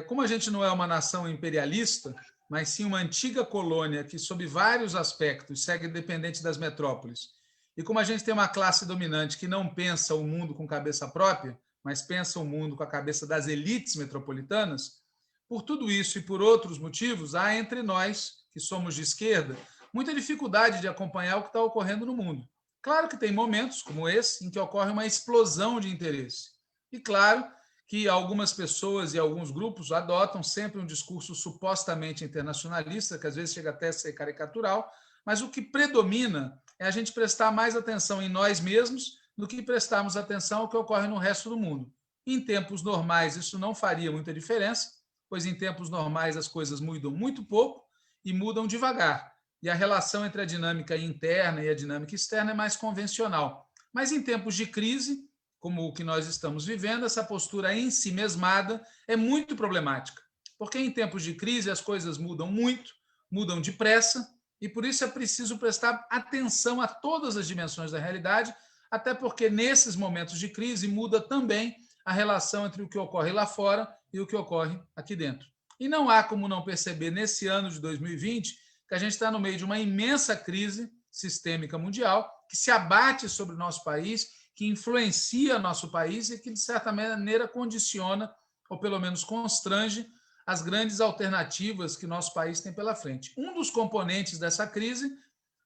Speaker 2: Como a gente não é uma nação imperialista, mas sim uma antiga colônia que, sob vários aspectos, segue dependente das metrópoles, e como a gente tem uma classe dominante que não pensa o mundo com cabeça própria, mas pensa o mundo com a cabeça das elites metropolitanas, por tudo isso e por outros motivos, há entre nós, que somos de esquerda, muita dificuldade de acompanhar o que está ocorrendo no mundo. Claro que tem momentos, como esse, em que ocorre uma explosão de interesse. E claro que algumas pessoas e alguns grupos adotam sempre um discurso supostamente internacionalista, que às vezes chega até a ser caricatural, mas o que predomina é a gente prestar mais atenção em nós mesmos do que prestarmos atenção ao que ocorre no resto do mundo. Em tempos normais, isso não faria muita diferença, pois em tempos normais as coisas mudam muito pouco e mudam devagar. E a relação entre a dinâmica interna e a dinâmica externa é mais convencional. Mas em tempos de crise, como o que nós estamos vivendo, essa postura ensimesmada é muito problemática, porque em tempos de crise as coisas mudam muito, mudam depressa, e por isso é preciso prestar atenção a todas as dimensões da realidade, até porque nesses momentos de crise muda também a relação entre o que ocorre lá fora e o que ocorre aqui dentro. E não há como não perceber nesse ano de 2020 que a gente está no meio de uma imensa crise sistêmica mundial que se abate sobre o nosso país, que influencia nosso país e que, de certa maneira, condiciona, ou pelo menos constrange, as grandes alternativas que nosso país tem pela frente. Um dos componentes dessa crise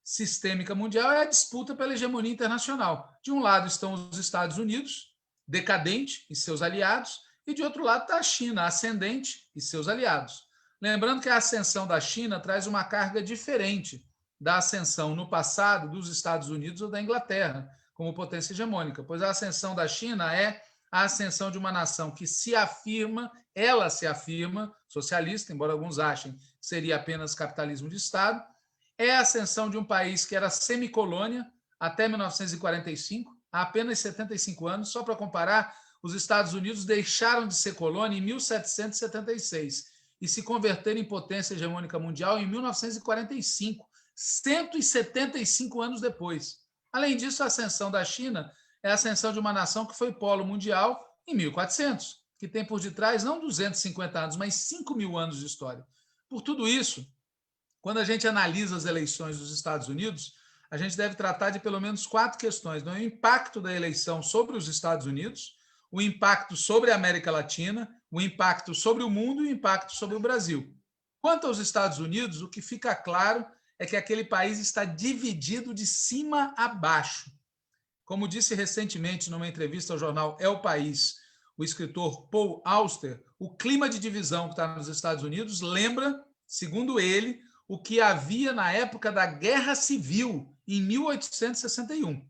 Speaker 2: sistêmica mundial é a disputa pela hegemonia internacional. De um lado estão os Estados Unidos, decadente, e seus aliados, e de outro lado está a China, ascendente, e seus aliados. Lembrando que a ascensão da China traz uma carga diferente da ascensão no passado dos Estados Unidos ou da Inglaterra, como potência hegemônica, pois a ascensão da China é a ascensão de uma nação que se afirma, ela se afirma socialista, embora alguns achem que seria apenas capitalismo de Estado, é a ascensão de um país que era semicolônia até 1945, há apenas 75 anos. Só para comparar, os Estados Unidos deixaram de ser colônia em 1776 e se converteram em potência hegemônica mundial em 1945, 175 anos depois. Além disso, a ascensão da China é a ascensão de uma nação que foi polo mundial em 1400, que tem por detrás não 250 anos, mas 5.000 anos de história. Por tudo isso, quando a gente analisa as eleições dos Estados Unidos, a gente deve tratar de pelo menos 4 questões: o impacto da eleição sobre os Estados Unidos, o impacto sobre a América Latina, o impacto sobre o mundo e o impacto sobre o Brasil. Quanto aos Estados Unidos, o que fica claro é que aquele país está dividido de cima a baixo. Como disse recentemente numa entrevista ao jornal El País, o escritor Paul Auster, o clima de divisão que está nos Estados Unidos lembra, segundo ele, o que havia na época da Guerra Civil, em 1861.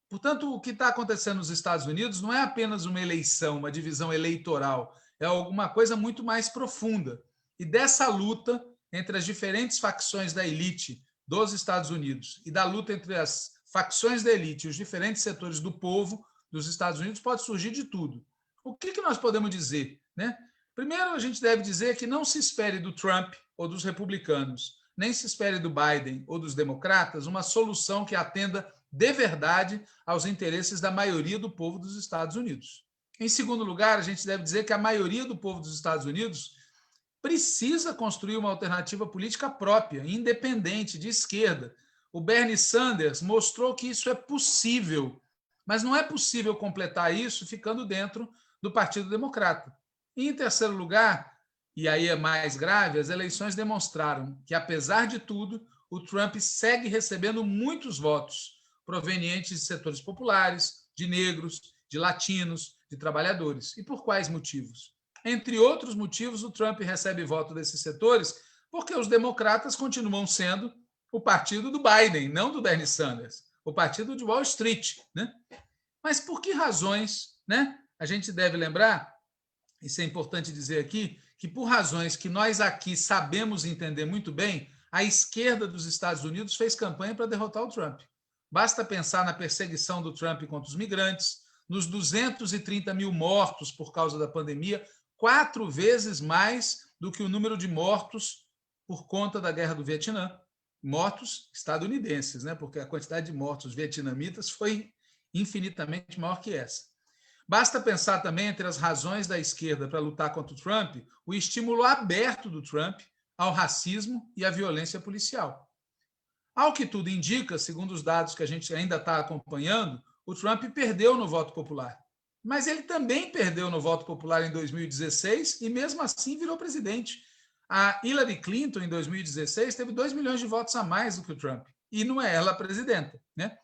Speaker 2: Portanto, o que está acontecendo nos Estados Unidos não é apenas uma eleição, uma divisão eleitoral, é alguma coisa muito mais profunda. E dessa luta entre as diferentes facções da elite dos Estados Unidos e da luta entre as facções da elite e os diferentes setores do povo dos Estados Unidos pode surgir de tudo. O que nós podemos dizer, né? Primeiro, a gente deve dizer que não se espere do Trump ou dos republicanos, nem se espere do Biden ou dos democratas uma solução que atenda de verdade aos interesses da maioria do povo dos Estados Unidos. Em segundo lugar, a gente deve dizer que a maioria do povo dos Estados Unidos precisa construir uma alternativa política própria, independente, de esquerda. O Bernie Sanders mostrou que isso é possível, mas não é possível completar isso ficando dentro do Partido Democrata. E, em terceiro lugar, e aí é mais grave, as eleições demonstraram que, apesar de tudo, o Trump segue recebendo muitos votos provenientes de setores populares, de negros, de latinos, de trabalhadores. E por quais motivos? Entre outros motivos, o Trump recebe voto desses setores porque os democratas continuam sendo o partido do Biden, não do Bernie Sanders, o partido de Wall Street, né? Mas por que razões, né? A gente deve lembrar, isso é importante dizer aqui, que por razões que nós aqui sabemos entender muito bem, a esquerda dos Estados Unidos fez campanha para derrotar o Trump. Basta pensar na perseguição do Trump contra os migrantes, nos 230 mil mortos por causa da pandemia, 4 vezes mais do que o número de mortos por conta da Guerra do Vietnã. Mortos estadunidenses, né? Porque a quantidade de mortos vietnamitas foi infinitamente maior que essa. Basta pensar também, entre as razões da esquerda para lutar contra o Trump, o estímulo aberto do Trump ao racismo e à violência policial. Ao que tudo indica, segundo os dados que a gente ainda está acompanhando, o Trump perdeu no voto popular. Mas ele também perdeu no voto popular em 2016 e, mesmo assim, virou presidente. A Hillary Clinton, em 2016, teve 2 milhões de votos a mais do que o Trump. E não é ela a presidenta, né?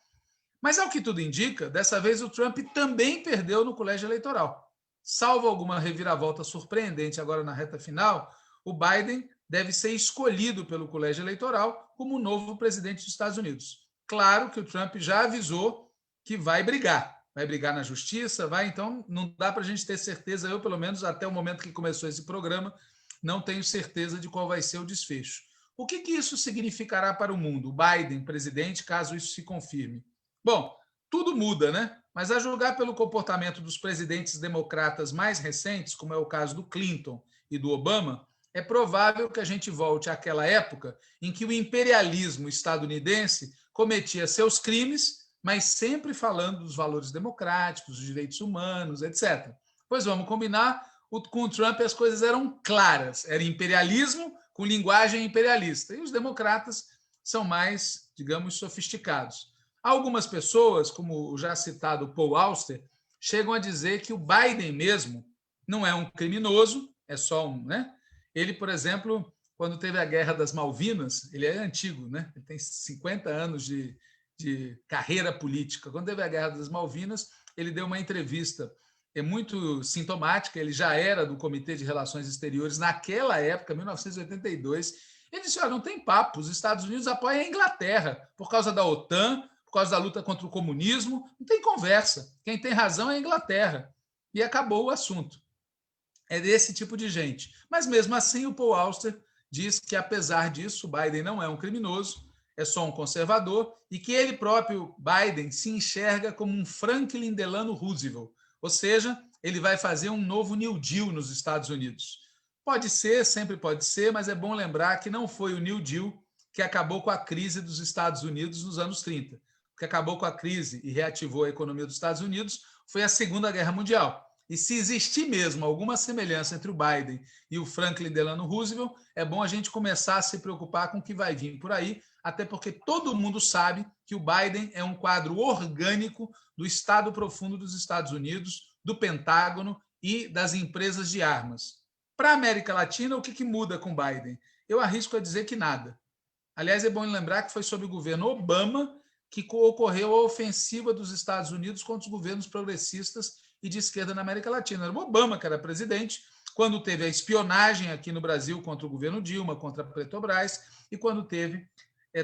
Speaker 2: Mas, ao que tudo indica, dessa vez o Trump também perdeu no colégio eleitoral. Salvo alguma reviravolta surpreendente agora na reta final, o Biden deve ser escolhido pelo colégio eleitoral como o novo presidente dos Estados Unidos. Claro que o Trump já avisou que vai brigar na justiça, então não dá para a gente ter certeza, eu pelo menos até o momento que começou esse programa, não tenho certeza de qual vai ser o desfecho. O que isso significará para o mundo, o Biden presidente, caso isso se confirme? Bom, tudo muda, né? Mas a julgar pelo comportamento dos presidentes democratas mais recentes, como é o caso do Clinton e do Obama, é provável que a gente volte àquela época em que o imperialismo estadunidense cometia seus crimes, mas sempre falando dos valores democráticos, dos direitos humanos, etc. Pois vamos combinar, com o Trump as coisas eram claras, era imperialismo com linguagem imperialista, e os democratas são mais, digamos, sofisticados. Algumas pessoas, como o já citado Paul Auster, chegam a dizer que o Biden mesmo não é um criminoso, é só um, né? Ele, por exemplo, quando teve a Guerra das Malvinas, ele é antigo, né? Ele tem 50 anos de carreira política. Quando teve a Guerra das Malvinas, ele deu uma entrevista muito sintomática, ele já era do Comitê de Relações Exteriores naquela época, 1982. Ele disse, não tem papo, os Estados Unidos apoiam a Inglaterra por causa da OTAN, por causa da luta contra o comunismo, não tem conversa. Quem tem razão é a Inglaterra. E acabou o assunto. É desse tipo de gente. Mas, mesmo assim, o Paul Auster diz que, apesar disso, o Biden não é um criminoso, é só um conservador, e que ele próprio, Biden, se enxerga como um Franklin Delano Roosevelt, ou seja, ele vai fazer um novo New Deal nos Estados Unidos. Pode ser, sempre pode ser, mas é bom lembrar que não foi o New Deal que acabou com a crise dos Estados Unidos nos anos 30. O que acabou com a crise e reativou a economia dos Estados Unidos foi a Segunda Guerra Mundial. E se existir mesmo alguma semelhança entre o Biden e o Franklin Delano Roosevelt, é bom a gente começar a se preocupar com o que vai vir por aí, até porque todo mundo sabe que o Biden é um quadro orgânico do Estado Profundo dos Estados Unidos, do Pentágono e das empresas de armas. Para a América Latina, o que muda com o Biden? Eu arrisco a dizer que nada. Aliás, é bom lembrar que foi sob o governo Obama que ocorreu a ofensiva dos Estados Unidos contra os governos progressistas e de esquerda na América Latina. Era o Obama que era presidente, quando teve a espionagem aqui no Brasil contra o governo Dilma, contra a Petrobras, e quando teve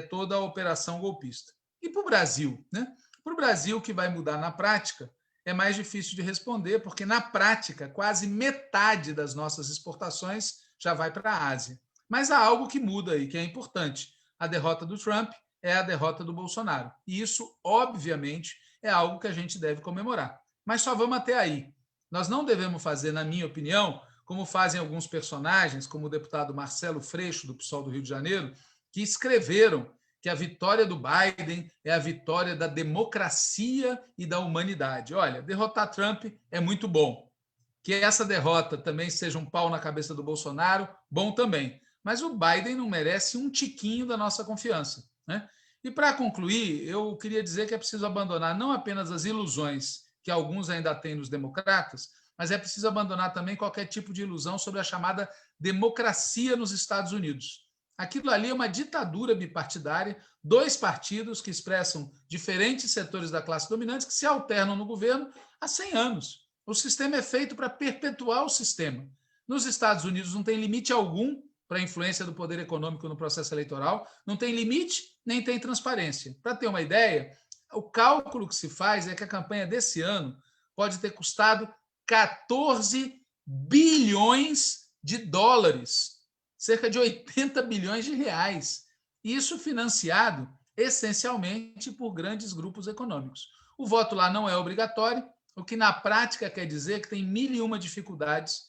Speaker 2: toda a operação golpista. E para o Brasil? Né? Para o Brasil, o que vai mudar na prática é mais difícil de responder, porque na prática, quase metade das nossas exportações já vai para a Ásia. Mas há algo que muda aí, que é importante. A derrota do Trump é a derrota do Bolsonaro. E isso, obviamente, é algo que a gente deve comemorar. Mas só vamos até aí. Nós não devemos fazer, na minha opinião, como fazem alguns personagens, como o deputado Marcelo Freixo, do PSOL do Rio de Janeiro, que escreveram que a vitória do Biden é a vitória da democracia e da humanidade. Olha, derrotar Trump é muito bom. Que essa derrota também seja um pau na cabeça do Bolsonaro, bom também. Mas o Biden não merece um tiquinho da nossa confiança, né? E para concluir, eu queria dizer que é preciso abandonar não apenas as ilusões que alguns ainda têm nos democratas, mas é preciso abandonar também qualquer tipo de ilusão sobre a chamada democracia nos Estados Unidos. Aquilo ali é uma ditadura bipartidária, 2 partidos que expressam diferentes setores da classe dominante que se alternam no governo há 100 anos. O sistema é feito para perpetuar o sistema. Nos Estados Unidos não tem limite algum para a influência do poder econômico no processo eleitoral, não tem limite nem tem transparência. Para ter uma ideia, o cálculo que se faz é que a campanha desse ano pode ter custado 14 bilhões de dólares, cerca de 80 bilhões de reais. Isso financiado essencialmente por grandes grupos econômicos. O voto lá não é obrigatório, o que na prática quer dizer que tem 1001 dificuldades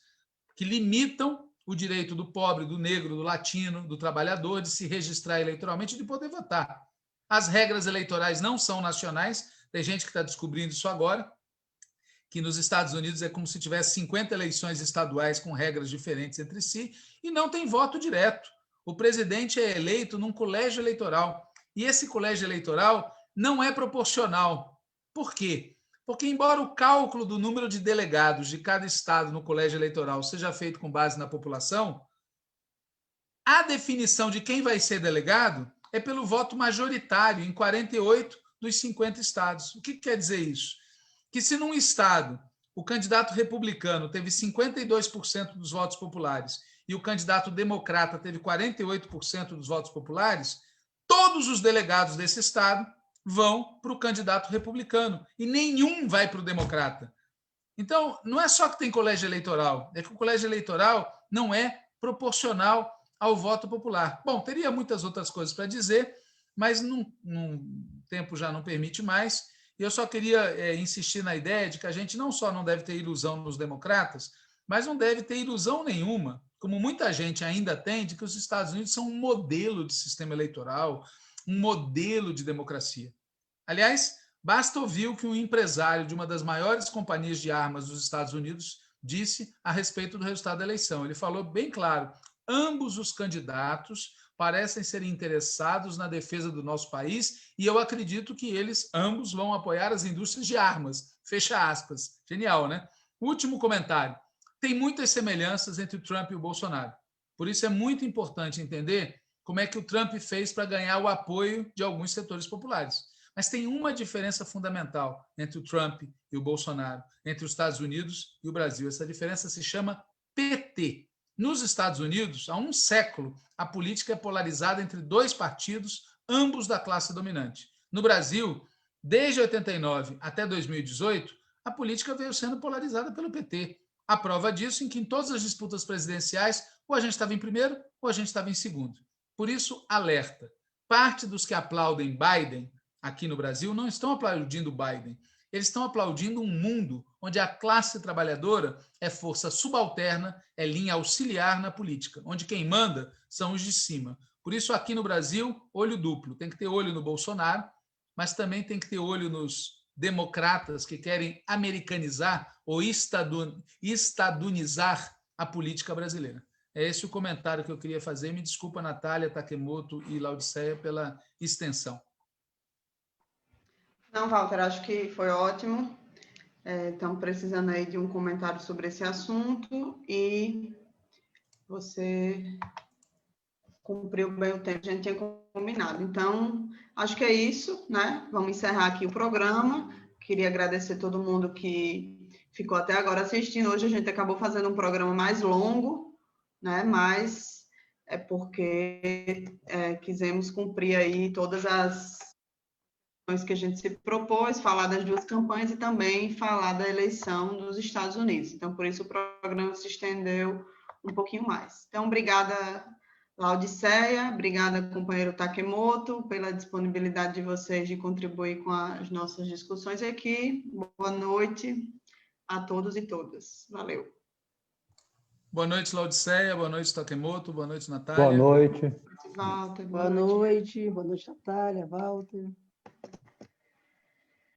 Speaker 2: que limitam o direito do pobre, do negro, do latino, do trabalhador de se registrar eleitoralmente e de poder votar. As regras eleitorais não são nacionais, tem gente que está descobrindo isso agora, que nos Estados Unidos é como se tivesse 50 eleições estaduais com regras diferentes entre si, e não tem voto direto. O presidente é eleito num colégio eleitoral, e esse colégio eleitoral não é proporcional. Por quê? Porque, embora o cálculo do número de delegados de cada estado no colégio eleitoral seja feito com base na população, a definição de quem vai ser delegado é pelo voto majoritário em 48 dos 50 estados. O que quer dizer isso? Que se num estado o candidato republicano teve 52% dos votos populares e o candidato democrata teve 48% dos votos populares, todos os delegados desse estado vão para o candidato republicano e nenhum vai para o democrata. Então, não é só que tem colégio eleitoral, é que o colégio eleitoral não é proporcional ao voto popular. Bom, teria muitas outras coisas para dizer, mas o tempo já não permite mais. E eu só queria insistir na ideia de que a gente não só não deve ter ilusão nos democratas, mas não deve ter ilusão nenhuma, como muita gente ainda tem, de que os Estados Unidos são um modelo de sistema eleitoral, um modelo de democracia. Aliás, basta ouvir o que um empresário de uma das maiores companhias de armas dos Estados Unidos disse a respeito do resultado da eleição. Ele falou bem claro: ambos os candidatos parecem ser interessados na defesa do nosso país e eu acredito que eles ambos vão apoiar as indústrias de armas. Fecha aspas. Genial, né? Último comentário. Tem muitas semelhanças entre o Trump e o Bolsonaro. Por isso é muito importante entender como é que o Trump fez para ganhar o apoio de alguns setores populares. Mas tem uma diferença fundamental entre o Trump e o Bolsonaro, entre os Estados Unidos e o Brasil. Essa diferença se chama PT. Nos Estados Unidos, há um século, a política é polarizada entre dois partidos, ambos da classe dominante. No Brasil, desde 89 até 2018, a política veio sendo polarizada pelo PT. A prova disso em que em todas as disputas presidenciais, ou a gente estava em primeiro ou a gente estava em segundo. Por isso, alerta. Parte dos que aplaudem Biden aqui no Brasil não estão aplaudindo Biden. Eles estão aplaudindo um mundo onde a classe trabalhadora é força subalterna, é linha auxiliar na política, onde quem manda são os de cima. Por isso, aqui no Brasil, olho duplo. Tem que ter olho no Bolsonaro, mas também tem que ter olho nos democratas que querem americanizar ou estadunizar a política brasileira. É esse o comentário que eu queria fazer. Me desculpa, Natália, Takemoto e Laodiceia, pela extensão.
Speaker 1: Não, Walter, acho que foi ótimo. Estamos precisando aí de um comentário sobre esse assunto e você cumpriu bem o tempo que a gente tinha combinado. Então, acho que é isso, né? Vamos encerrar aqui o programa. Queria agradecer todo mundo que ficou até agora assistindo. Hoje a gente acabou fazendo um programa mais longo, né? Mas é porque quisemos cumprir aí todas as que a gente se propôs, falar das duas campanhas e também falar da eleição dos Estados Unidos. Então, por isso o programa se estendeu um pouquinho mais. Então, obrigada, Laodiceia, obrigada, companheiro Takemoto, pela disponibilidade de vocês de contribuir com as nossas discussões aqui. Boa noite a todos e todas. Valeu.
Speaker 2: Boa noite, Laodiceia. Boa noite, Takemoto. Boa noite, Natália.
Speaker 5: Boa noite.
Speaker 1: Walter,
Speaker 3: Boa noite, Natália, Walter.